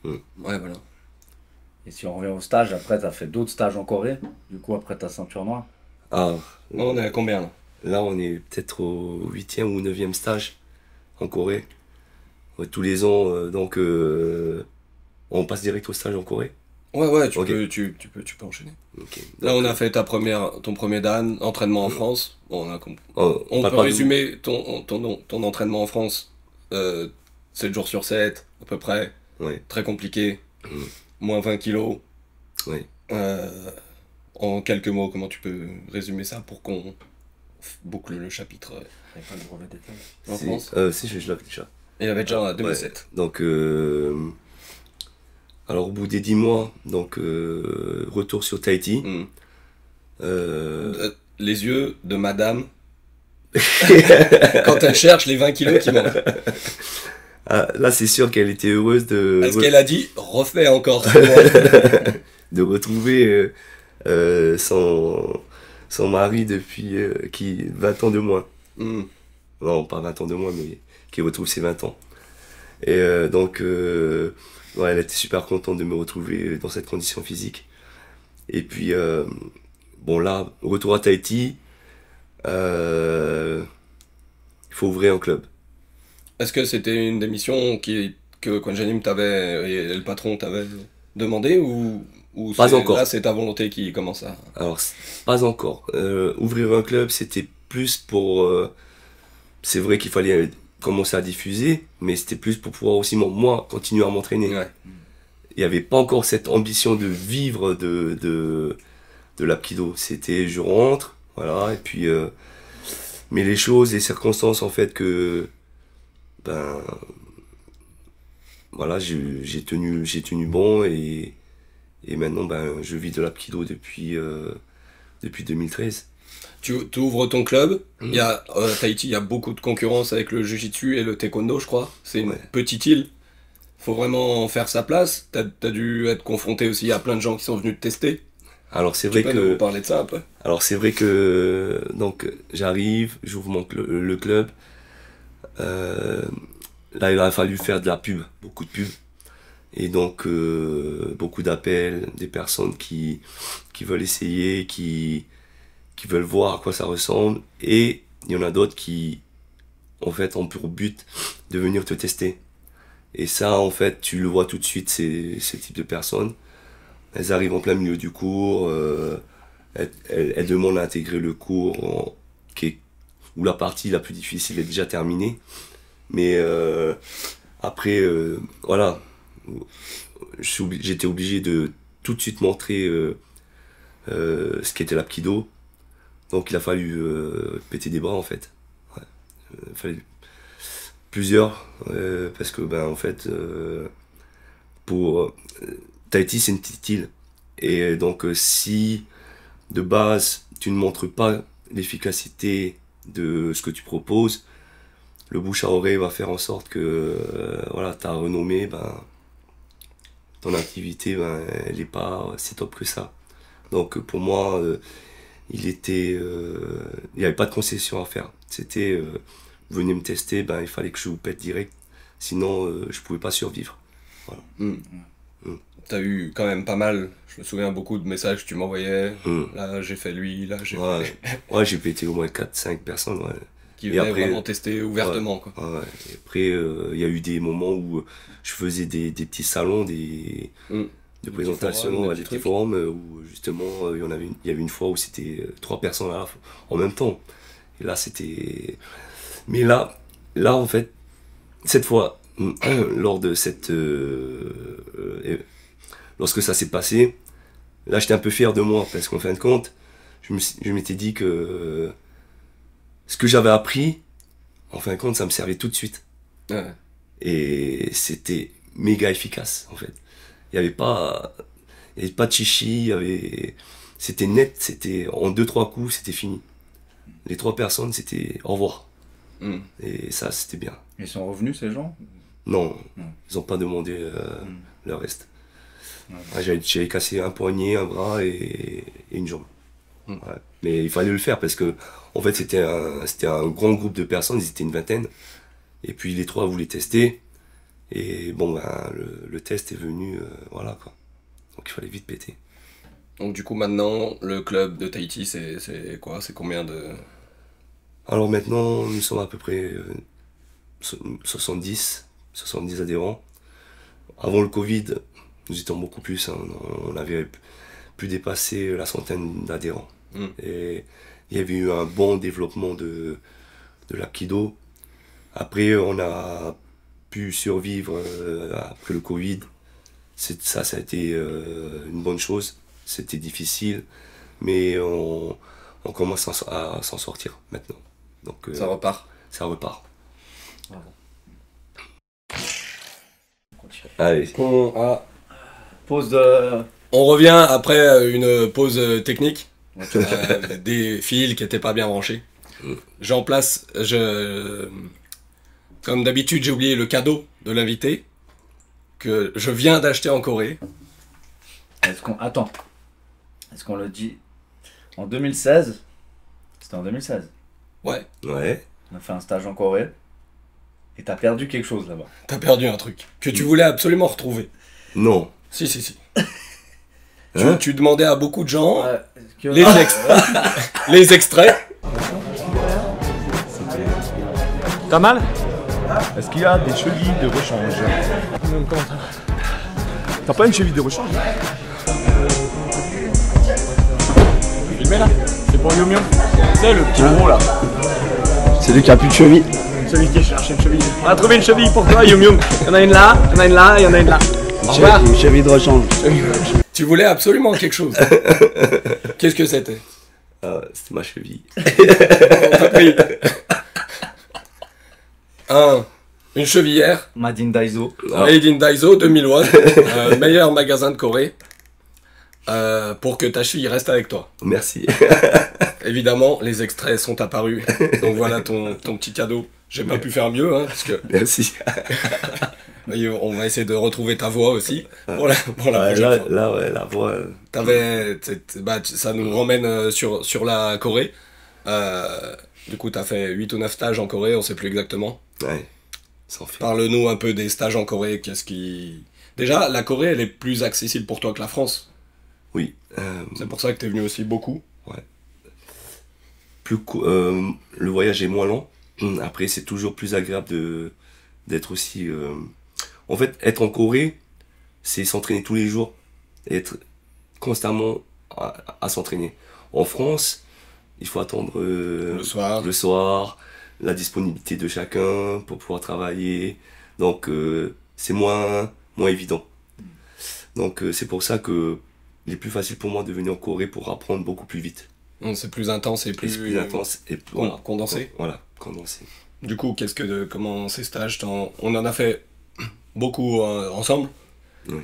Ouais, voilà. Et si on revient au stage, après tu as fait d'autres stages en Corée, du coup après ta ceinture noire. Ah, On est à combien là? là on est peut-être au 8e ou 9e stage en Corée. Ouais, tous les ans, donc on passe direct au stage en Corée. Ouais, tu Ok. peux enchaîner. Ok. Là, on a fait ton premier Dan, entraînement en France. Bon, On on parle peut pas de- résumer ton entraînement en France. 7 jours sur 7, à peu près. Ouais. Très compliqué. Mm. Moins 20 kilos. Ouais. En quelques mots, comment tu peux résumer ça pour qu'on boucle le chapitre Il n'y a pas de brevet d'état. en Si, France? si, je l'avais déjà. Il avait déjà en 2007. Ouais. Donc, alors au bout des 10 mois, donc retour sur Tahiti. Mm. Euh, Les yeux de madame quand elle cherche les 20 kilos qui manquent. ah, là, c'est sûr qu'elle était heureuse de, Est-ce qu'elle a dit refais encore ce mois? de retrouver son mari depuis 20 ans de moins. Mm. Non, pas 20 ans de moins, mais qui retrouve ses 20 ans. Et donc, ouais, elle était super contente de me retrouver dans cette condition physique. Et puis, bon là, retour à Tahiti, il faut ouvrir un club. Est-ce que c'était une des missions que Kwon Janim t'avait et le patron t'avait demandé ou Pas encore. Là c'est ta volonté qui commence à... Alors, pas encore. Ouvrir un club, c'était plus pour... c'est vrai qu'il fallait commencer à diffuser, mais c'était plus pour pouvoir aussi, moi, continuer à m'entraîner. Ouais. Il n'y avait pas encore cette ambition de vivre de l'apkido. C'était, je rentre, voilà, et puis... mais les choses, les circonstances, en fait, que... Ben... Voilà, j'ai tenu bon, et maintenant, ben, je vis de l'apkido depuis 2013. Tu ouvres ton club, il y a, à Tahiti, il y a beaucoup de concurrence avec le Jiu-Jitsu et le Taekwondo, je crois. C'est une Ouais. petite île. Faut vraiment faire sa place. T'as dû être confronté aussi à plein de gens qui sont venus te tester. Alors c'est Tu vrai peux que... nous parler de ça un peu? Alors c'est vrai que donc j'arrive, j'ouvre le club. Là il a fallu faire de la pub, beaucoup de pub. Et donc beaucoup d'appels, des personnes qui veulent essayer, qui veulent voir à quoi ça ressemble. Et il y en a d'autres qui en fait ont pour but de venir te tester. Et ça en fait tu le vois tout de suite, ces types de personnes. Elles arrivent en plein milieu du cours, elles demandent à intégrer le cours où la partie la plus difficile est déjà terminée. Mais après, voilà, j'étais obligé de tout de suite montrer ce qu'était l'Apkido. Donc il a fallu péter des bras en fait. Ouais. Il fallait plusieurs, parce que ben en fait, pour Tahiti c'est une petite île. Et donc si de base tu ne montres pas l'efficacité de ce que tu proposes, le bouche à oreille va faire en sorte que voilà, ta renommée, ben, ton activité, ben, elle n'est pas si top que ça. Donc pour moi, il n'y avait pas de concession à faire. C'était, venez me tester, ben, il fallait que je vous pète direct, sinon je ne pouvais pas survivre. Voilà. T'as eu quand même pas mal, je me souviens beaucoup de messages que tu m'envoyais. Là j'ai fait lui, là j'ai fait... Ouais, j'ai pété au moins 4-5 personnes. Ouais. Qui venaient vraiment tester ouvertement. Quoi. Ouais. Et après, il y a eu des moments où je faisais des petits salons, de présentation, des petits forums, où justement il y avait une fois où c'était 3 personnes là, en même temps. Et là c'était... Mais là en fait, cette fois, lors de cette... lorsque ça s'est passé, là j'étais un peu fier de moi, parce qu'en fin de compte, je m'étais dit que ce que j'avais appris, en fin de compte, ça me servait tout de suite. Ouais. Et c'était méga efficace, en fait. Il n'y avait pas de chichi, c'était net, c'était en 2-3 coups, c'était fini. Les 3 personnes, c'était au revoir. Et ça, c'était bien. Ils sont revenus, ces gens? Non, ils n'ont pas demandé le reste. Ouais, j'avais cassé un poignet, un bras et une jambe. Ouais. Mais il fallait le faire parce que en fait c'était un grand groupe de personnes, ils étaient une vingtaine. Et puis les 3 voulaient tester. Et bon ben le test est venu, voilà quoi. Donc il fallait vite péter. Donc du coup maintenant le club de Tahiti c'est quoi? C'est combien de... Alors maintenant nous sommes à peu près 70 adhérents. Avant le Covid, nous étions beaucoup plus, hein. On avait pu dépasser la centaine d'adhérents. Et il y avait eu un bon développement de l'Apkido. Après, on a pu survivre après le Covid. Ça a été une bonne chose. C'était difficile, mais on commence à s'en sortir maintenant. Donc, ça repart. Ça repart. Bravo. Allez. On revient après une pause technique. Des fils qui n'étaient pas bien branchés. J'en place, comme d'habitude, j'ai oublié le cadeau de l'invité que je viens d'acheter en Corée. Attends, est-ce qu'on le dit en 2016? C'était en 2016. Ouais. On a fait un stage en Corée et t'as perdu quelque chose là-bas. T'as perdu un truc que tu voulais absolument retrouver. Non. Si. Tu demandais à beaucoup de gens les extraits. T'as mal? Est-ce qu'il y a des chevilles de rechange? Comment ça? T'as pas une cheville de rechange? Filmé là? C'est pour Yum Yum. C'est le petit gros là. C'est lui qui a plus de cheville. Celui qui cherche une cheville. On a trouvé une cheville pour toi, Yum Yum. Il y en a une là, il y en a une là, il y en a une là. Une cheville de rechange. Tu voulais absolument quelque chose. Qu'est-ce que c'était? C'était ma cheville. On t'a pris. Une chevillère. Made in Daiso. Made in Daiso, 2000 watts. Meilleur magasin de Corée. Pour que ta cheville reste avec toi. Merci. Évidemment, les extraits sont apparus. Donc voilà ton petit cadeau. J'ai pas pu faire mieux, hein, parce que... Merci. On va essayer de retrouver ta voix aussi. Pour la prochaine fois. La voix... ça nous ramène sur la Corée. Du coup, t'as fait 8 ou 9 stages en Corée, on sait plus exactement. Ouais. Parle-nous un peu des stages en Corée. Déjà, la Corée, elle est plus accessible pour toi que la France. Oui. C'est pour ça que t'es venu aussi beaucoup. Ouais. Le voyage est moins long. Après, c'est toujours plus agréable d'être aussi... En fait, être en Corée, c'est s'entraîner tous les jours. Et être constamment à s'entraîner. En France, il faut attendre le soir. la disponibilité de chacun pour pouvoir travailler. Donc c'est moins évident. Donc c'est pour ça que il est plus facile pour moi de venir en Corée pour apprendre beaucoup plus vite. C'est plus intense et plus intense et voilà, condensé. Voilà, condensé. Du coup, comment ces stages, on en a fait beaucoup ensemble. Oui.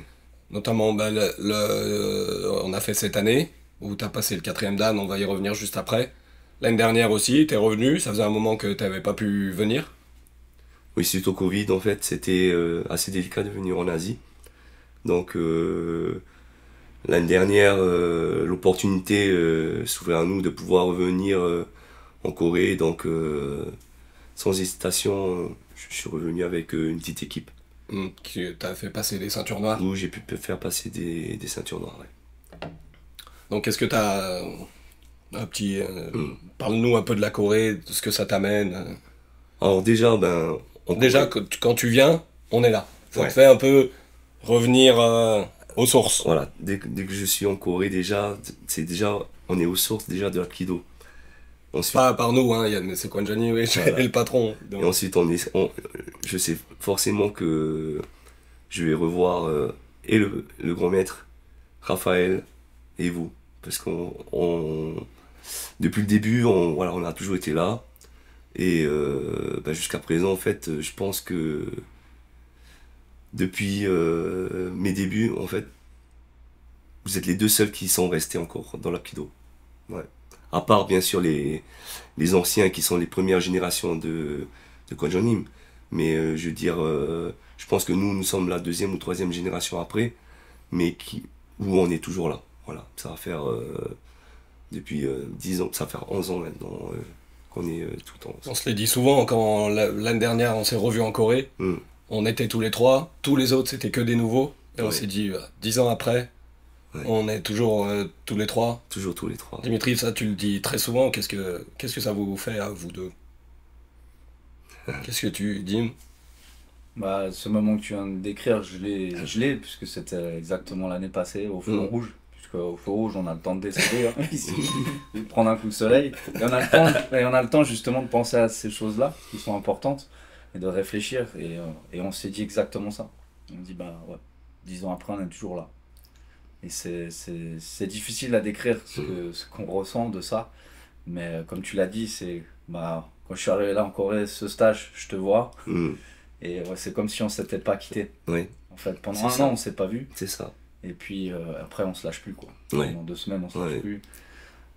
Notamment, on a fait cette année où tu as passé le 4e Dan, on va y revenir juste après. L'année dernière aussi, tu es revenu, ça faisait un moment que tu n'avais pas pu venir. Oui, suite au Covid, en fait, c'était assez délicat de venir en Asie. Donc, l'année dernière, l'opportunité s'ouvrait à nous de pouvoir revenir en Corée. Donc, sans hésitation, je suis revenu avec une petite équipe. Tu as fait passer des ceintures noires. Où j'ai pu faire passer des ceintures noires, ouais. Donc, est-ce que tu as un petit... Parle-nous un peu de la Corée, de ce que ça t'amène. Alors déjà, quand tu viens, on est là. Ça te fait un peu revenir aux sources. Voilà, dès que je suis en Corée, on est aux sources déjà de l'aïkido. Ensuite, pas par nous, hein, c'est Kwon Jani, oui, voilà. Et le patron. Donc. Et ensuite, je sais forcément que je vais revoir et le grand maître, Raphaël, et vous. Parce depuis le début, on a toujours été là. Et jusqu'à présent, en fait, je pense que depuis mes débuts, en fait, vous êtes les deux seuls qui sont restés encore dans l'aïkido. Ouais. À part, bien sûr, les anciens qui sont les premières générations de Kwon Jani. Mais je veux dire, je pense que nous sommes la 2e ou 3e génération après, mais où on est toujours là. Voilà, ça va faire depuis 10 ans, ça va faire 11 ans maintenant qu'on est tout le temps. On se l'est dit souvent, quand l'année dernière on s'est revus en Corée, on était tous les 3, tous les autres c'était que des nouveaux, et on s'est dit 10 ans après, on est toujours tous les 3. Toujours tous les 3. Dimitri, ça tu le dis très souvent, qu'est-ce que ça vous fait à vous deux? Qu'est-ce que tu dis? Ce moment que tu viens de décrire, je l'ai puisque c'était exactement l'année passée au feu rouge. Au feu rouge, on a le temps de décéder, de prendre un coup de soleil. Et on a le temps justement de penser à ces choses-là qui sont importantes et de réfléchir. Et on s'est dit exactement ça. On dit, 10 ans après, on est toujours là. Et c'est difficile à décrire ce qu'on ressent de ça. Mais comme tu l'as dit, c'est quand je suis arrivé là en Corée, ce stage, je te vois. Et c'est comme si on s'était pas quitté. Oui. En fait, pendant un an, on s'est pas vu. C'est ça. Et puis après, on se lâche plus, quoi. Ouais. Pendant 2 semaines, on se lâche plus.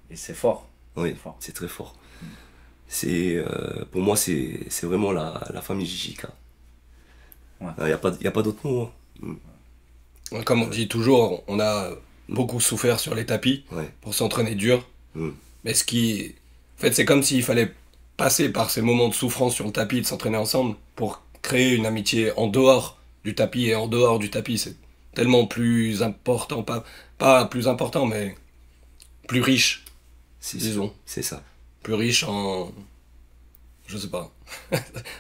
Et c'est fort. Oui, c'est très fort. Pour moi, c'est vraiment la famille JJK. Il n'y a pas d'autre mot. Hein. Comme on dit toujours, on a beaucoup souffert sur les tapis pour s'entraîner dur. Mais en fait, c'est comme s'il fallait passer par ces moments de souffrance sur le tapis et de s'entraîner ensemble pour créer une amitié en dehors du tapis et en dehors du tapis. C'est tellement plus important, pas plus important, mais plus riche, disons. C'est ça. Plus riche en... Je sais pas.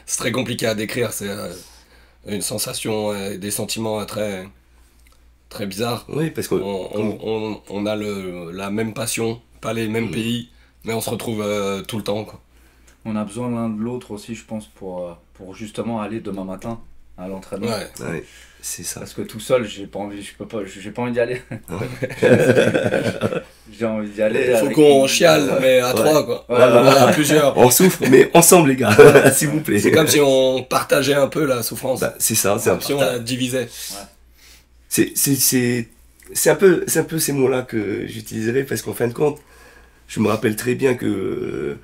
C'est très compliqué à décrire, c'est une sensation, des sentiments très, très bizarres. Oui, parce qu'on on a la même passion, pas les mêmes pays, mais on se retrouve tout le temps, quoi. On a besoin l'un de l'autre aussi, je pense, pour justement aller demain matin à l'entraînement. Ouais, c'est ça. Parce que tout seul, j'ai pas envie d'y aller. J'ai envie d'y aller. Il faut qu'on chiale, mais à 3, quoi. À plusieurs. On souffre, mais ensemble, les gars, s'il vous plaît. C'est comme si on partageait un peu la souffrance. C'est ça, c'est comme si on la divisait. C'est un peu ces mots-là que j'utiliserai, parce qu'en fin de compte, je me rappelle très bien que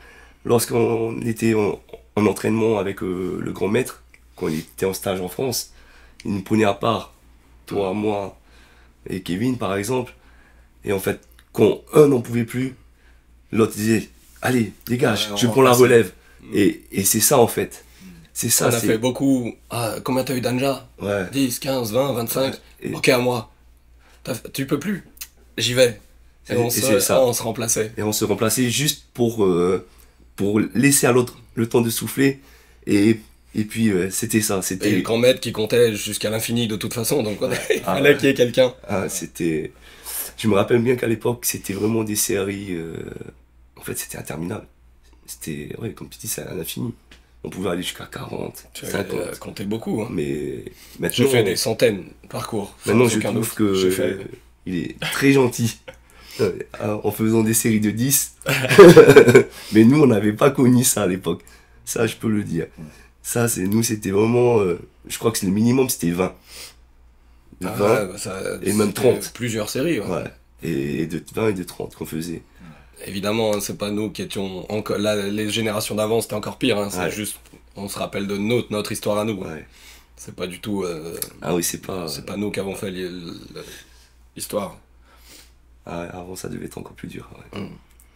lorsqu'on était en entraînement avec le grand maître, quand on était en stage en France, il nous prenait à part, toi, moi et Kevin par exemple, et en fait, quand un n'en pouvait plus, l'autre disait, allez, dégage, je prends la relève. Et c'est ça en fait. C'est ça. On a fait beaucoup. Combien t'as eu d'Anja? 10, 15, 20, 25. Ok, à moi. Tu peux plus. J'y vais. Et on se remplaçait. Et on se remplaçait juste pour laisser à l'autre le temps de souffler. Et puis c'était ça. Et le grand maître qui comptait jusqu'à l'infini de toute façon. Donc il fallait qu'il y ait quelqu'un. Je me rappelle bien qu'à l'époque, c'était vraiment des séries. En fait, c'était interminable. C'était, comme tu dis, c'est à l'infini. On pouvait aller jusqu'à 40, Tu 50. compté beaucoup. Hein. Mais maintenant, Je fais des centaines de parcours. maintenant sans je aucun trouve doute. que J'ai fait- il est très gentil. En faisant des séries de 10. Mais nous, on n'avait pas connu ça à l'époque. Ça, je peux le dire. Ça, nous, c'était vraiment... je crois que le minimum, c'était 20. Ah 20 ouais, bah ça, et même c'était 30. Plusieurs séries. Ouais. Ouais. Et de 20 et de 30 qu'on faisait. Évidemment, hein, c'est pas nous qui étions encore. Là, les générations d'avant, c'était encore pire. Hein, c'est Ouais. juste, on se rappelle de notre histoire à nous. Ouais. C'est pas du tout. Ah oui, c'est pas... C'est pas nous qui avons fait l'histoire. Ah, avant, ça devait être encore plus dur. Ouais. Mm.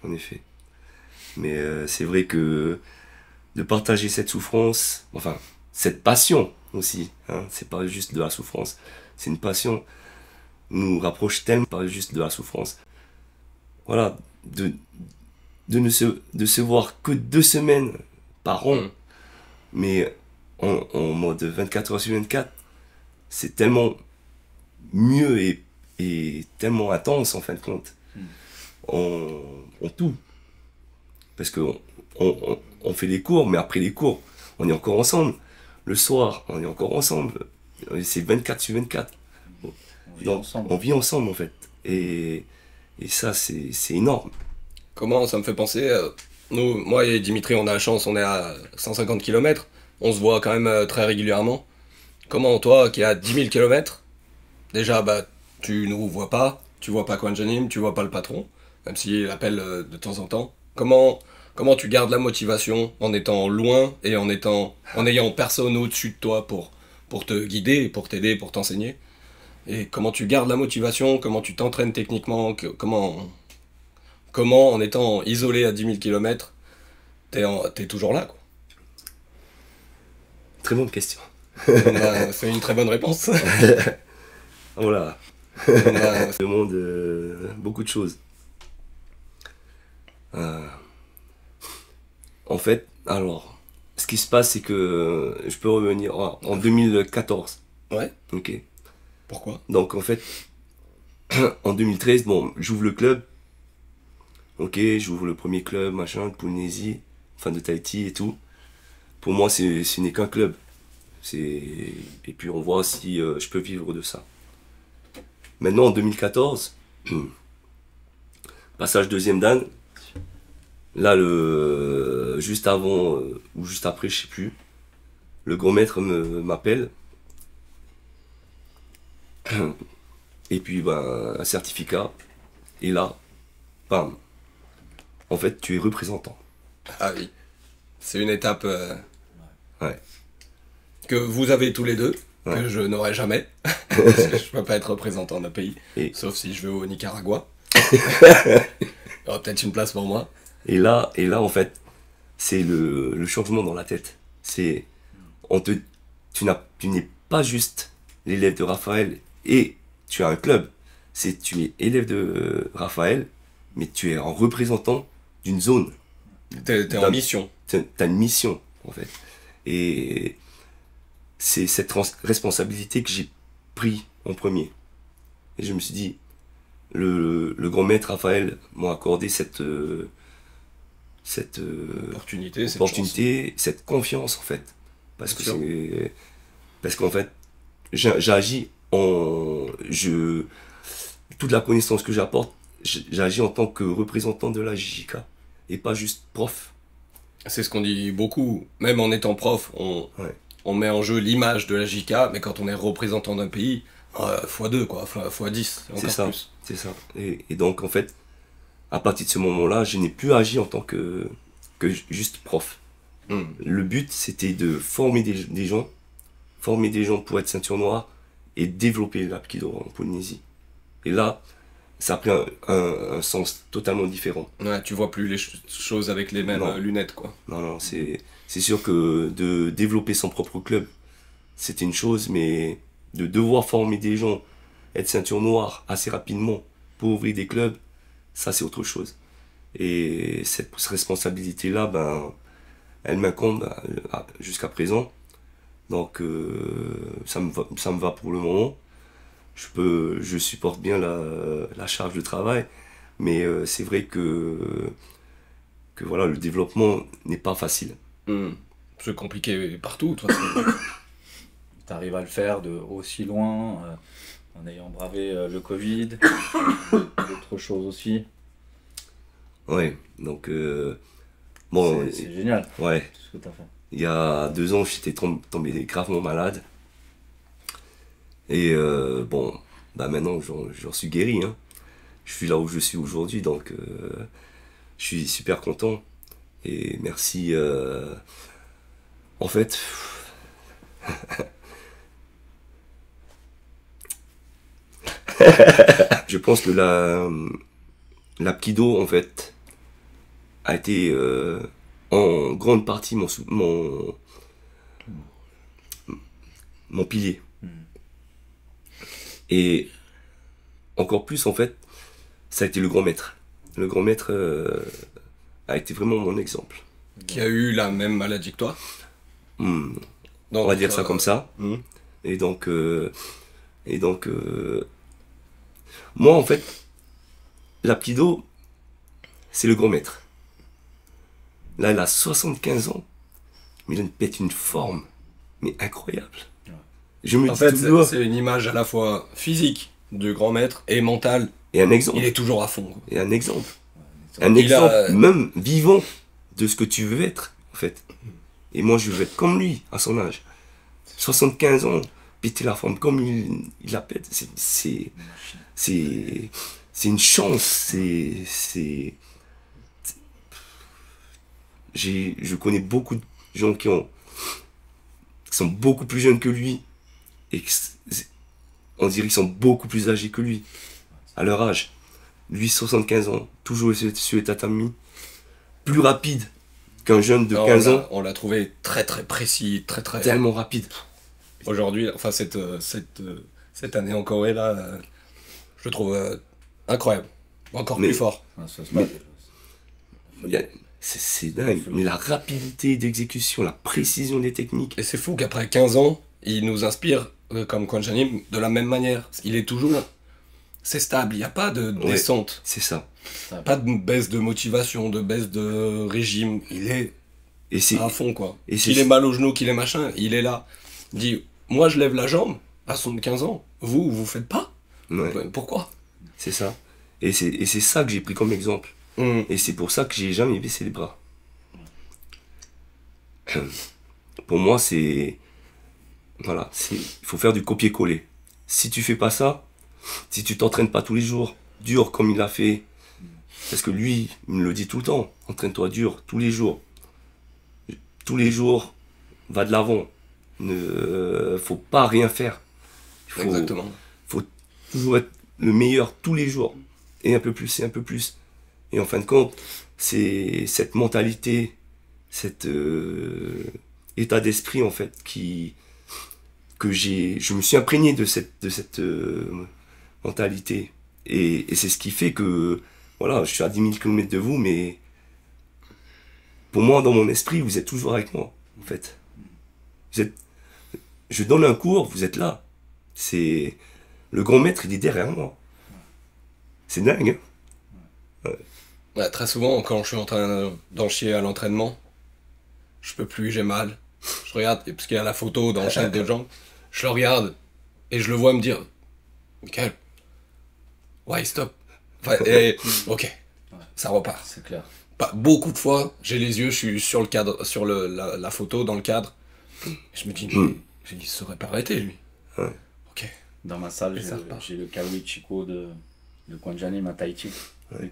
En effet. Mais c'est vrai que de partager cette souffrance, enfin, cette passion aussi, hein, c'est pas juste de la souffrance, c'est une passion, nous rapproche tellement, pas juste de la souffrance. Voilà, de se voir que 2 semaines par an, mais en mode 24 heures sur 24, c'est tellement mieux et tellement intense en fin de compte. On tout. Parce qu'on on fait les cours, mais après les cours, on est encore ensemble. Le soir, on est encore ensemble. C'est 24 sur 24. Donc, on vit ensemble en fait. Et ça, c'est énorme. Comment ça me fait penser nous, moi et Dimitri, on a la chance, on est à 150 km. On se voit quand même très régulièrement. Comment toi, qui es à 10 000 km, déjà, bah, tu nous vois pas Kwan Janim, tu vois pas le patron, même s'il appelle de temps en temps. Comment tu gardes la motivation en étant loin et en ayant personne au-dessus de toi pour te guider, pour t'aider, pour t'enseigner? Et comment tu gardes la motivation, comment tu t'entraînes techniquement, comment en étant isolé à 10 000 km, t'es toujours là, quoi. Très bonne question. C'est une très bonne réponse. Voilà. Ça demande beaucoup de choses. En fait, alors, ce qui se passe, c'est que je peux revenir en 2014. Ouais. Ok. Pourquoi? Donc, en fait, en 2013, bon, j'ouvre le club. Ok, j'ouvre le premier club, machin, de Polynésie, enfin de Tahiti et tout. Pour moi, ce n'est qu'un club. Et puis, on voit si je peux vivre de ça. Maintenant, en 2014, passage deuxième dan. Là, juste avant ou juste après, je sais plus, le grand maître m'appelle. Et puis, ben, un certificat. Et là, bam. En fait, tu es représentant. Ah oui. C'est une étape Ouais. que vous avez tous les deux, Ouais. que je n'aurai jamais. Je peux pas être représentant d'un pays, Et- sauf si je vais au Nicaragua. Il y aura peut-être une place pour moi. Et là, en fait, c'est le changement dans la tête. C'est, tu n'es pas juste l'élève de Raphaël et tu as un club. Tu es élève de Raphaël, mais tu es en représentant d'une zone. T'es en mission. T'as une mission, en fait. Et c'est cette responsabilité que j'ai pris en premier. Et je me suis dit, le grand maître Raphaël m'a accordé cette Opportunité, cette opportunité, cette confiance en fait. Parce Bien que parce qu'en fait, j'agis toute la connaissance que j'apporte, j'agis en tant que représentant de la JJK et pas juste prof. C'est ce qu'on dit beaucoup. Même en étant prof, Ouais. on met en jeu l'image de la JK, mais quand on est représentant d'un pays, x2, quoi, x10, C'est encore ça, plus. c'est ça. Et donc en fait, à partir de ce moment-là, je n'ai plus agi en tant que juste prof. Hmm. Le but, c'était de former des gens pour être ceinture noire et développer l'Apkido en Polynésie. Et là, ça a pris un sens totalement différent. Ouais, tu vois plus les choses avec les mêmes Non. lunettes, quoi. Non, c'est sûr que de développer son propre club, c'était une chose, mais de devoir former des gens, être ceinture noire assez rapidement pour ouvrir des clubs, ça c'est autre chose. Et cette responsabilité-là, ben, elle m'incombe jusqu'à présent. Donc ça me va pour le moment. Je supporte bien la charge de travail, mais c'est vrai que voilà, le développement n'est pas facile. Hmm. C'est compliqué partout, de toute façon. Tu arrives à le faire de aussi loin, en ayant bravé le Covid, d'autres choses aussi. Ouais, donc bon, C'est génial ouais. tout ce que tu as fait. Il y a 2 ans, j'étais tombé gravement malade. Et bon, bah maintenant j'en suis guéri, hein. Je suis là où je suis aujourd'hui, donc je suis super content. Et merci. En fait, je pense que l'Apkido, en fait, a été en grande partie mon pilier. Et encore plus, en fait, ça a été le grand maître. Le grand maître a été vraiment mon exemple. Qui a eu la même maladie que toi. On Donc, va dire ça comme ça. hmm. Et donc, moi, en fait, l'Apkido, c'est le grand maître. Là, il a 75 ans, mais il pète une forme, mais incroyable. Je me En dis fait, toujours, c'est une image à la fois physique du grand maître et mentale. et un exemple, Il est toujours à fond, quoi. et un exemple. Un Il exemple a- même vivant de ce que tu veux être, en fait. Et moi, je veux être comme lui, à son âge. 75 ans, péter la forme comme il la pète, c'est une chance, je connais beaucoup de gens qui sont beaucoup plus jeunes que lui, et on dirait qu'ils sont beaucoup plus âgés que lui, à leur âge. Lui, 75 ans, toujours sur les tatamis, plus rapide qu'un jeune de Non, 15 ans, on l'a trouvé très très précis, très très... tellement rapide. Aujourd'hui, enfin cette année en Corée, là, je le trouve incroyable. Encore Mais- plus fort. Ah, ça se Mais- passe. C'est dingue, mais la rapidité d'exécution, la précision des techniques. Et c'est fou qu'après 15 ans, il nous inspire, comme Kwon Janim, de la même manière. Il est toujours... C'est stable, il n'y a pas de Ouais. descente. C'est ça. Pas de baisse de motivation, de baisse de régime. Il est Et c'est à fond, quoi. et c'est- Qu'il ait mal au genou, qu'il ait machin, il est là. Il dit, moi je lève la jambe à 75 ans. Vous faites pas. ouais, Pourquoi? c'est ça. Et c'est ça que j'ai pris comme exemple. Et c'est pour ça que j'ai jamais baissé les bras. Pour moi, c'est... Voilà, il faut faire du copier-coller. Si tu fais pas ça, si tu t'entraînes pas tous les jours, dur comme il l'a fait, parce que lui, il me le dit tout le temps, entraîne-toi dur, tous les jours. Tous les jours, va de l'avant. Ne faut pas rien faire. Il Exactement. faut toujours être le meilleur tous les jours. Et un peu plus, et un peu plus. Et en fin de compte, c'est cette mentalité, cet état d'esprit, en fait, je me suis imprégné de cette mentalité. Et c'est ce qui fait que, voilà, je suis à 10 000 km de vous, mais pour moi, dans mon esprit, vous êtes toujours avec moi, en fait. Je donne un cours, vous êtes là. C'est le grand maître, il est derrière moi. C'est dingue, hein. Ouais, très souvent, quand je suis en train d'en chier à l'entraînement, je peux plus, j'ai mal. Je regarde, parce qu'il y a la photo dans le chaîne de jambes, je le regarde et je le vois me dire, Michael, why stop? Enfin, et, ok, ça repart. C'est clair. Pas beaucoup de fois, j'ai les yeux, je suis sur le cadre, sur la photo, dans le cadre, et je me dis, mais il se serait pas arrêté, lui. Ouais. Ok. Dans ma salle, Et ça repart. j'ai le Kawi Chico de Kwon Janim à Tahiti.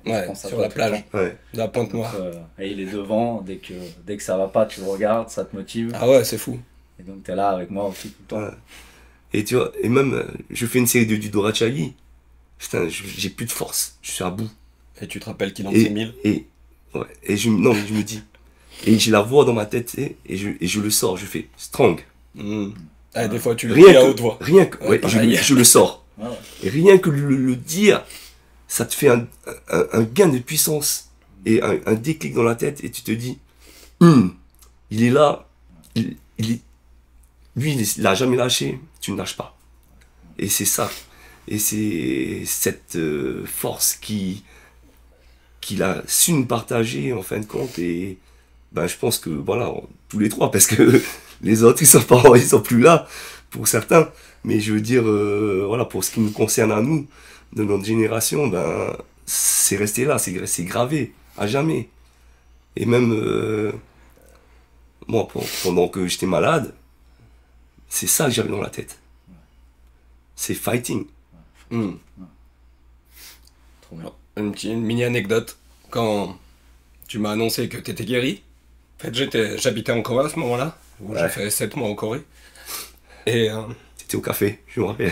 Ouais, sur la plage, Ouais. de la Pointe Noire. Et il est devant, dès que ça va pas, tu le regardes, ça te motive. Ah ouais, c'est fou. Et donc t'es là avec moi aussi tout le temps. Ouais. Et tu vois, et même, je fais une série de judo Rachagi. Putain, j'ai plus de force. Je suis à bout. Et tu te rappelles qu'il en fait 1000? Ouais, et je me dis. Et j'ai la voix dans ma tête, tu sais, et je le sors, je fais strong. Ah, des fois, tu le Rien dis à que, haute voix. rien que, Ouais, ouais, pareil. je le sors. Ouais, ouais. Et rien que le dire, ça te fait un gain de puissance et un déclic dans la tête, et tu te dis, il est là, lui, il l'a jamais lâché, tu ne lâches pas. Et c'est ça. Et c'est cette force qu'il a su nous partager, en fin de compte, et Ben, je pense que, voilà, tous les trois, parce que les autres, ils sont plus là, pour certains. Mais je veux dire, voilà, pour ce qui nous concerne à nous, de notre génération, ben, c'est resté là, c'est gravé, à jamais. Et même, moi, pendant que j'étais malade, c'est ça que j'avais dans la tête. C'est fighting. Hmm. Trop bien. Une mini anecdote. Quand tu m'as annoncé que tu étais guéri, en fait, j'habitais en Corée à ce moment-là, où j'ai fait 7 mois en Corée. Et C'était au café, je me rappelle.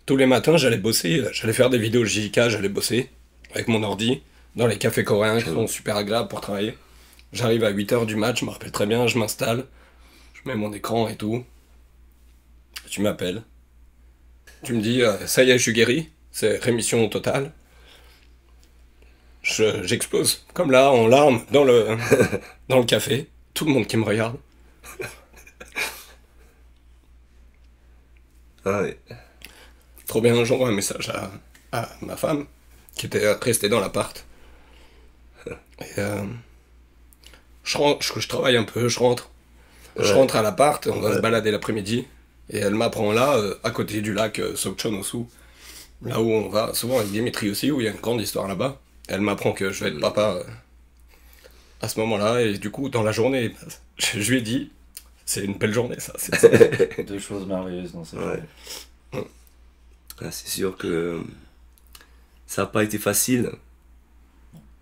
tous les matins, j'allais bosser, j'allais faire des vidéos JK, j'allais bosser avec mon ordi dans les cafés coréens qui sont super agréables pour travailler. J'arrive à 8h du match, je me rappelle très bien, je m'installe, je mets mon écran et tout. Tu m'appelles. Tu me dis, ça y est, je suis guéri, c'est rémission totale. J'explose, comme là, en larmes, dans le café. Tout le monde qui me regarde. Ah ouais. Trop bien, j'envoie un message à ma femme, qui était restée dans l'appart. Et je travaille un peu, je rentre. Je rentre à l'appart, on va se balader l'après-midi. Et elle m'apprend là, à côté du lac Sokchon-Osu, là où on va souvent avec Dimitri aussi, où il y a une grande histoire là-bas. Elle m'apprend que je vais être papa à ce moment-là, et du coup, dans la journée, je lui ai dit, c'est une belle journée ça. Deux choses merveilleuses dans cette journée. Ah, c'est sûr que ça n'a pas été facile.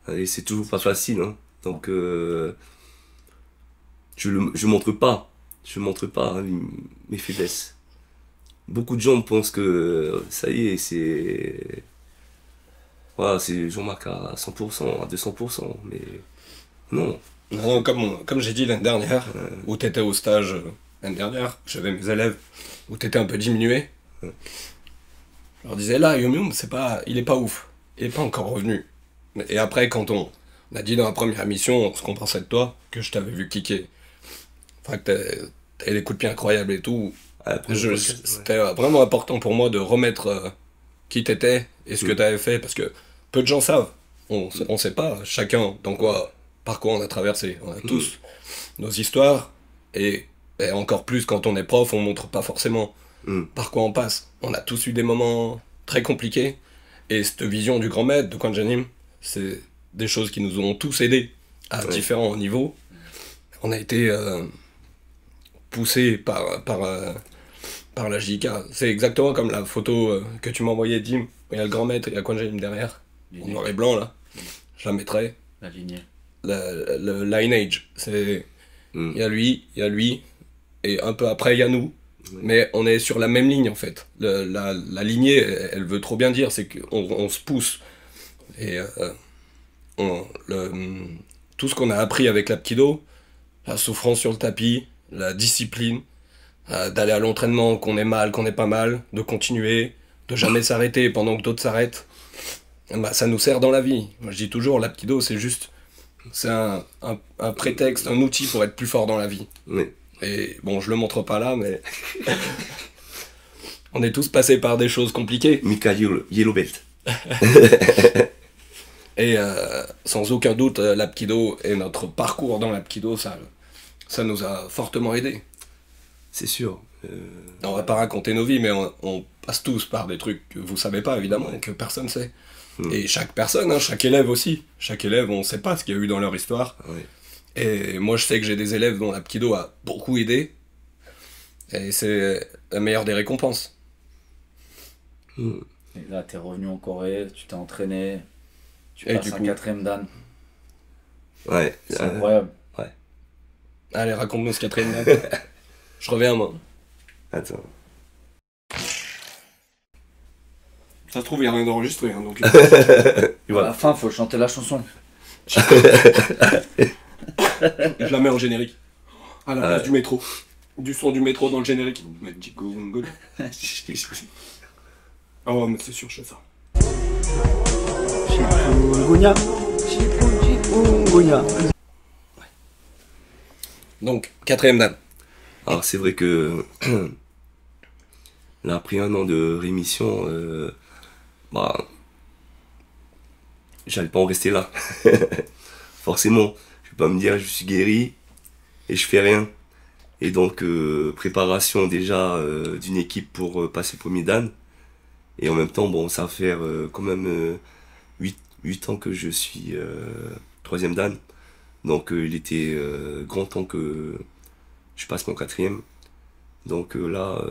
Et c'est toujours pas facile. Hein. Donc, je montre pas. Je montre pas hein, mes faiblesses. Beaucoup de gens pensent que ça y est, c'est. Voilà, c'est Jean-Marc à 100%, à 200%. Mais non. Non, comme j'ai dit l'année dernière, où t'étais au stage l'année dernière, j'avais mes élèves, où t'étais un peu diminué. Je leur disais là, Yum Yum, il est pas ouf. Il est pas encore revenu. Et après, quand on a dit dans la première émission, ce qu'on pensait de toi, que je t'avais vu kicker, enfin que t'avais des coups de pied incroyables et tout, c'était vraiment important pour moi de remettre qui t'étais et ce que t'avais fait, parce que peu de gens savent. On sait pas, chacun, par quoi on a traversé. On a tous nos histoires, et encore plus quand on est prof, on montre pas forcément par quoi on passe. On a tous eu des moments très compliqués, et cette vision du grand maître de Kwanjanim, c'est des choses qui nous ont tous aidés à différents niveaux. On a été poussés par la JK. C'est exactement comme la photo que tu m'as envoyée, Dim. Il y a le grand maître et il y a Kwanjanim derrière. En noir et blanc, là. Je la mettrai. La lignée. Le lineage. Il y a lui, et un peu après, il y a nous. Mais on est sur la même ligne, en fait. La lignée, elle veut trop bien dire, c'est qu'on se pousse. Et tout ce qu'on a appris avec l'Apkido, la souffrance sur le tapis, la discipline, d'aller à l'entraînement, qu'on est mal, qu'on est pas mal, de continuer, de jamais s'arrêter pendant que d'autres s'arrêtent, bah, ça nous sert dans la vie. Moi je dis toujours, l'Apkido c'est un prétexte, un outil pour être plus fort dans la vie. Oui. Et bon, je le montre pas là, mais on est tous passés par des choses compliquées. Mika Yellow Belt. Et sans aucun doute, l'Apkido et notre parcours dans l'Apkido, ça nous a fortement aidés. C'est sûr. On va pas raconter nos vies, mais on passe tous par des trucs que vous savez pas, évidemment, que personne sait. Et chaque personne, hein, chaque élève aussi. Chaque élève, on sait pas ce qu'il y a eu dans leur histoire. Et moi, je sais que j'ai des élèves dont l'Apkido a beaucoup aidé. Et c'est la meilleure des récompenses. Et là, t'es revenu en Corée, tu t'es entraîné, tu passes un 4ème dan. Ouais. C'est incroyable. Ouais. Allez, raconte-nous ce 4ème dan. Je reviens, moi. Attends. Ça se trouve, il n'y a rien d'enregistré. Hein, donc... À la fin, faut chanter la chanson. Je la mets en générique. À la place du métro. Du son du métro dans le générique. Oh, mais c'est sûr, je fais ça. Donc, 4ème dan. Alors c'est vrai que là, après un an de rémission, bah, j'allais pas en rester là. Forcément, je vais peux pas me dire je suis guéri et je fais rien. Et donc préparation déjà d'une équipe pour passer premier dan. Et en même temps, bon, ça va faire quand même 8 ans que je suis troisième dan. Donc il était grand temps que je passe mon quatrième. Donc là,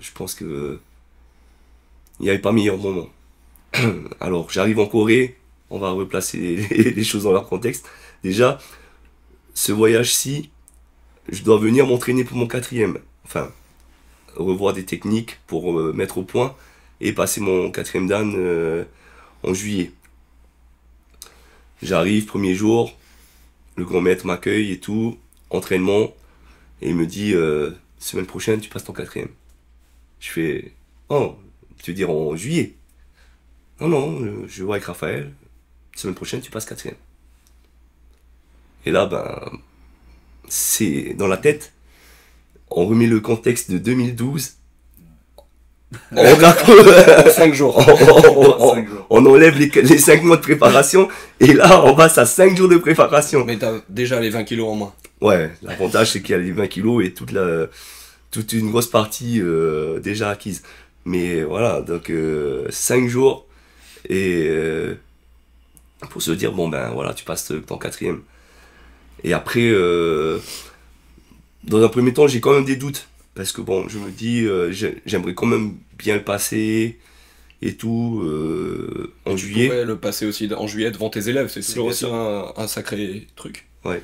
je pense que il n'y avait pas meilleur moment. Alors j'arrive en Corée, on va replacer les choses dans leur contexte. Déjà, ce voyage-ci, je dois venir m'entraîner pour mon quatrième. Enfin, revoir des techniques pour mettre au point et passer mon quatrième dan en juillet. J'arrive, premier jour, le grand maître m'accueille et tout, entraînement, et il me dit semaine prochaine tu passes ton quatrième. Je fais oh, tu veux dire en juillet? Non, je vois avec Raphaël, semaine prochaine tu passes quatrième. Et là, ben, c'est dans la tête, on remet le contexte de 2012. On regarde 5 jours. On enlève les 5 mois de préparation et là on passe à 5 jours de préparation. Mais t'as déjà les 20 kilos en moins. Ouais, l'avantage c'est qu'il y a les 20 kilos et toute une grosse partie déjà acquise. Mais voilà, donc 5 jours et pour se dire bon ben voilà, tu passes ton quatrième. Et après, dans un premier temps, j'ai quand même des doutes. Parce que bon, je me dis, j'aimerais quand même bien le passer et tout en juillet. Tu pourrais le passer aussi en juillet devant tes élèves, c'est toujours aussi un sacré truc. Ouais.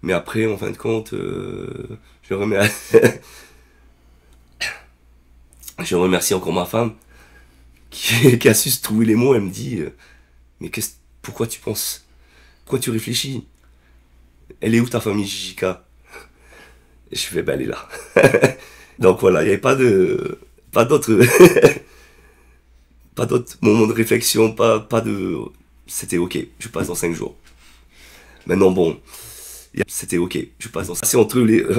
Mais après, en fin de compte, je remercie encore ma femme qui a su se trouver les mots. Elle me dit, mais pourquoi tu penses, pourquoi tu réfléchis? Elle est où ta famille Jijika? Et je fais, ben elle est là. Donc voilà, il n'y avait pas d'autres moments de réflexion, c'était ok, je passe dans 5 jours. Maintenant bon, c'était ok, je passe dans 5 jours.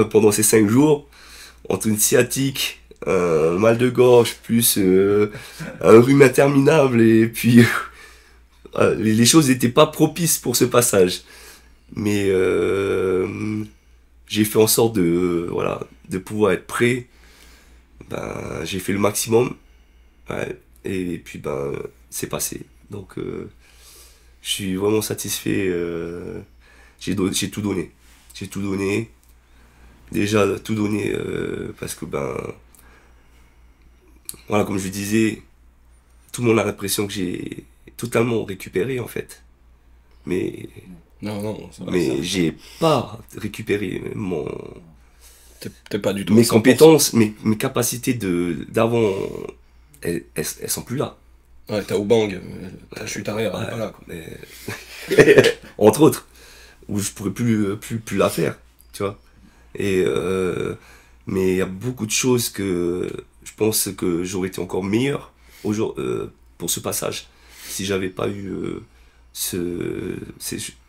Pendant ces 5 jours, entre une sciatique, un mal de gorge, plus un rhume interminable, et puis les choses n'étaient pas propices pour ce passage. Mais j'ai fait en sorte de pouvoir être prêt. Ben, j'ai fait le maximum. Ouais, et puis ben, c'est passé. Donc je suis vraiment satisfait. J'ai tout donné. J'ai tout donné. Déjà tout donné parce que ben voilà, comme je disais, tout le monde a l'impression que j'ai totalement récupéré en fait. Mais j'ai pas récupéré T'es pas du tout mes compétences, mes capacités d'avant, elles sont plus là. Ouais, t'as Oubang, ta chute arrière, elle est pas là. Mais... entre autres, où je pourrais plus la faire, tu vois. Et mais il y a beaucoup de choses que je pense que j'aurais été encore meilleur pour ce passage si j'avais pas eu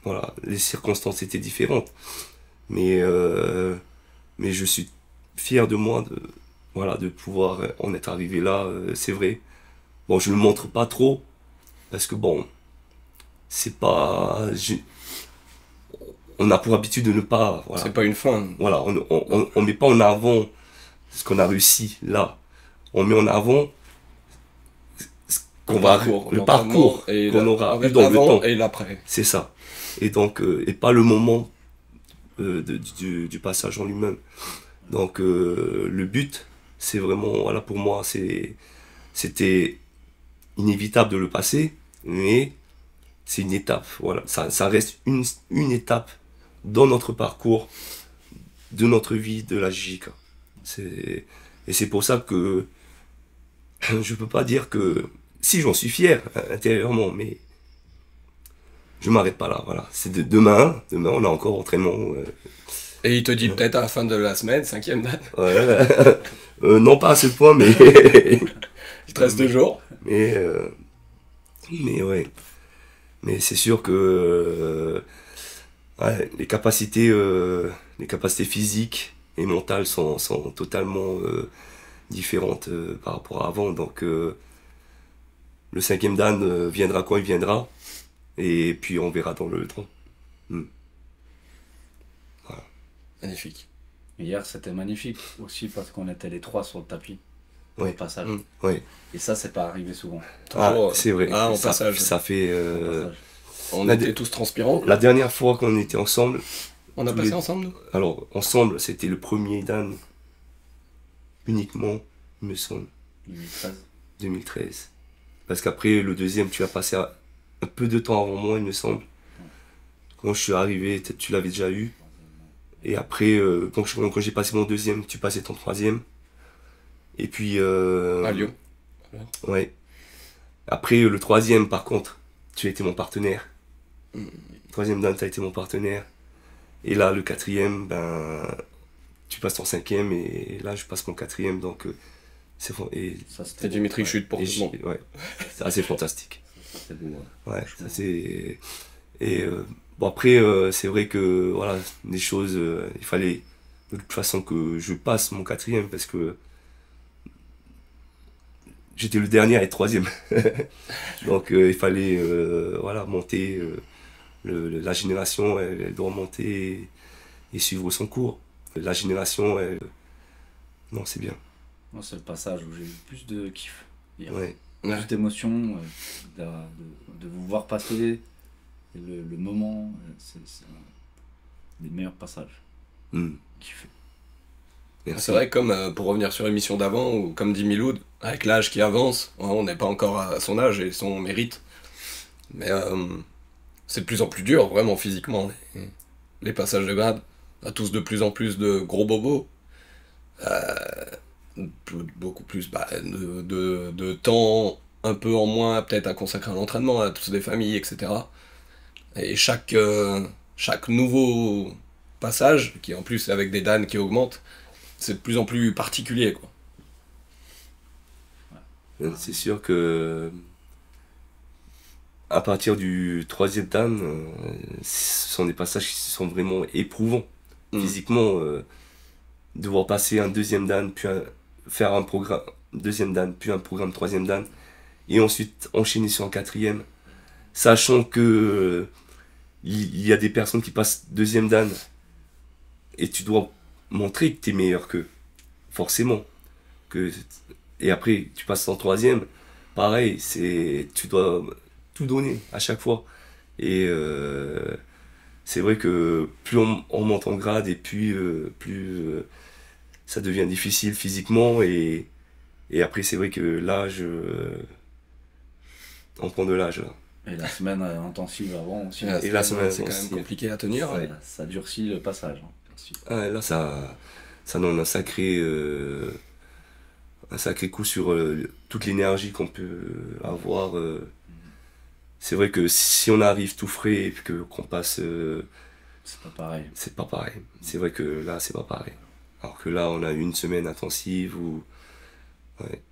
voilà, les circonstances étaient différentes, mais je suis fier de moi de pouvoir en être arrivé là. C'est vrai, bon, je ne le montre pas trop parce que bon, c'est pas, on a pour habitude de ne pas, voilà, c'est pas une fin, voilà, on met pas en avant ce qu'on a réussi là, on met en avant le parcours qu'on aura eu dans le temps et l'après. C'est ça. Et donc et pas le moment du passage en lui-même. Donc le but, c'est vraiment, voilà, pour moi c'était inévitable de le passer, mais c'est une étape, voilà, ça reste une étape dans notre parcours de notre vie de la Jijika. Et c'est pour ça que je peux pas dire que si j'en suis fier intérieurement, mais je m'arrête pas là, voilà. C'est demain on a encore entraînement. Et il te dit peut-être à la fin de la semaine, 5e date. Ouais, non pas à ce point, mais il te reste 2 jours. Mais ouais, mais c'est sûr que ouais, les capacités physiques et mentales sont totalement différentes par rapport à avant. Donc le 5e dan viendra quand il viendra, et puis on verra dans le temps. Magnifique. Hier, c'était magnifique aussi parce qu'on était les 3 sur le tapis. Ouais. Au passage. Ouais. Et ça, c'est pas arrivé souvent. Toujours, c'est vrai. en ça, passage. ça fait. Au passage. On La était dé- tous transpirants. La dernière fois qu'on était ensemble, On a tous passé les- ensemble, nous? alors ensemble, c'était le premier Dan uniquement, il me semble, 2013. 2013. Parce qu'après, le deuxième, tu as passé un peu de temps avant moi, il me semble. Quand je suis arrivé, peut-être tu l'avais déjà eu. Et après, quand j'ai passé mon deuxième, tu passais ton troisième. Et puis. À Lyon. Ouais. Après, le troisième, par contre, tu as été mon partenaire. Troisième Dan, tu as été mon partenaire. Et là, le quatrième, ben. Tu passes ton cinquième et là, je passe mon quatrième. Donc, c'est et, Ça, C'est Dimitri Chute pour et tout le monde. ouais, c'est assez fantastique. C'était beau. Ouais. Ouais, ça c'est. Et bon, après, c'est vrai que voilà, des choses, il fallait de toute façon que je passe mon quatrième parce que j'étais le dernier à être troisième. Donc il fallait voilà, monter. La génération, elle doit monter et suivre son cours. La génération, non, c'est bien. Moi, c'est le passage où j'ai eu plus de kiff. Hier. Ouais. Plus d'émotion, de vous voir passer. Et le moment, c'est un des meilleurs passages. Kiffé. Merci. C'est vrai que comme pour revenir sur l'émission d'avant, ou comme dit Miloud, avec l'âge qui avance, on n'est pas encore à son âge et son mérite. Mais c'est de plus en plus dur, vraiment physiquement, les passages de grade. On a tous de plus en plus de gros bobos. Beaucoup plus de temps, un peu en moins peut-être à consacrer à l'entraînement, à toutes des familles, etc. Et chaque nouveau passage, qui en plus avec des Dan qui augmentent, c'est de plus en plus particulier, quoi. C'est sûr que à partir du troisième Dan, ce sont des passages qui sont vraiment éprouvants. Physiquement, devoir passer un deuxième Dan, puis faire un programme deuxième Dan, puis un programme troisième Dan, et ensuite enchaîner sur un quatrième, sachant que il y a des personnes qui passent deuxième Dan, et tu dois montrer que tu es meilleur qu'eux, forcément. Et après, tu passes en troisième, pareil, tu dois tout donner à chaque fois. Et c'est vrai que plus on monte en grade, et plus ça devient difficile physiquement. Et après, c'est vrai que l'âge, on prend de l'âge, là. Et la semaine intensive avant aussi. Et la semaine, c'est quand même compliqué à tenir. Ouais. Ça durcit le passage. Là, ça donne un sacré coup sur toute l'énergie qu'on peut avoir. C'est vrai que si on arrive tout frais et qu'on passe. C'est pas pareil. C'est pas pareil. C'est vrai que là, c'est pas pareil. Alors que là, on a une semaine intensive où. Ouais,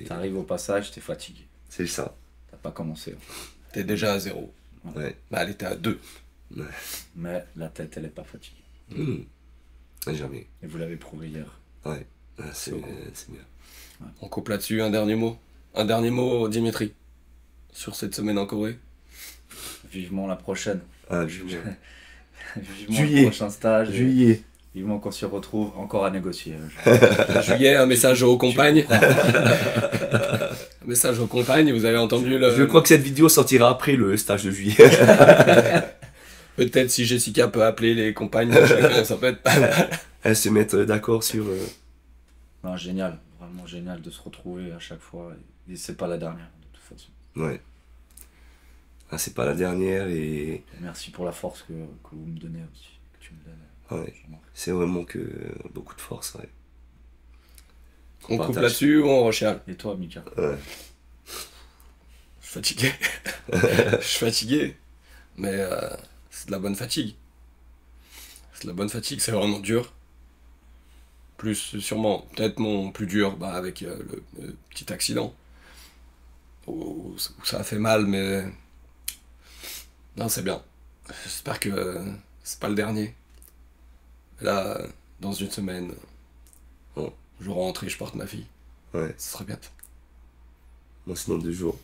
t'arrives au passage, t'es fatigué. C'est ça. T'as pas commencé. T'es déjà à 0. Ouais. Bah, elle était à 2. Ouais. Mais la tête, elle est pas fatiguée. Jamais. Et vous l'avez prouvé hier. Ouais, c'est bien. Ouais. On coupe là-dessus, un dernier mot. Un dernier mot, Dimitri, sur cette semaine en Corée. Vivement la prochaine. Vivement le prochain stage. Juillet. Vivement qu'on s'y retrouve encore à négocier. Juillet, un message aux compagnes. Un message aux compagnes, vous avez entendu le... Je crois que cette vidéo sortira après le stage de juillet. Peut-être si Jessica peut appeler les compagnes, ça peut être pas mal. Elles se mettent d'accord sur... Non, génial, vraiment génial de se retrouver à chaque fois. Et c'est pas la dernière, de toute façon. Ouais. C'est pas la dernière et... Merci pour la force que vous me donnez aussi. Que tu me donnes. Ouais. C'est vraiment que beaucoup de force, ouais. On coupe là-dessus ou on rechiale? Et toi, Mika? Ouais. Je suis fatigué. Je suis fatigué. Mais c'est de la bonne fatigue. C'est de la bonne fatigue, c'est vraiment dur. Plus sûrement, peut-être mon plus dur avec le petit accident. Où ça a fait mal, mais... Non, c'est bien. J'espère que c'est pas le dernier. Là, dans une semaine, je rentre et je porte ma fille. Ouais. Ce serait bien. Moi, c'est dans 2 jours.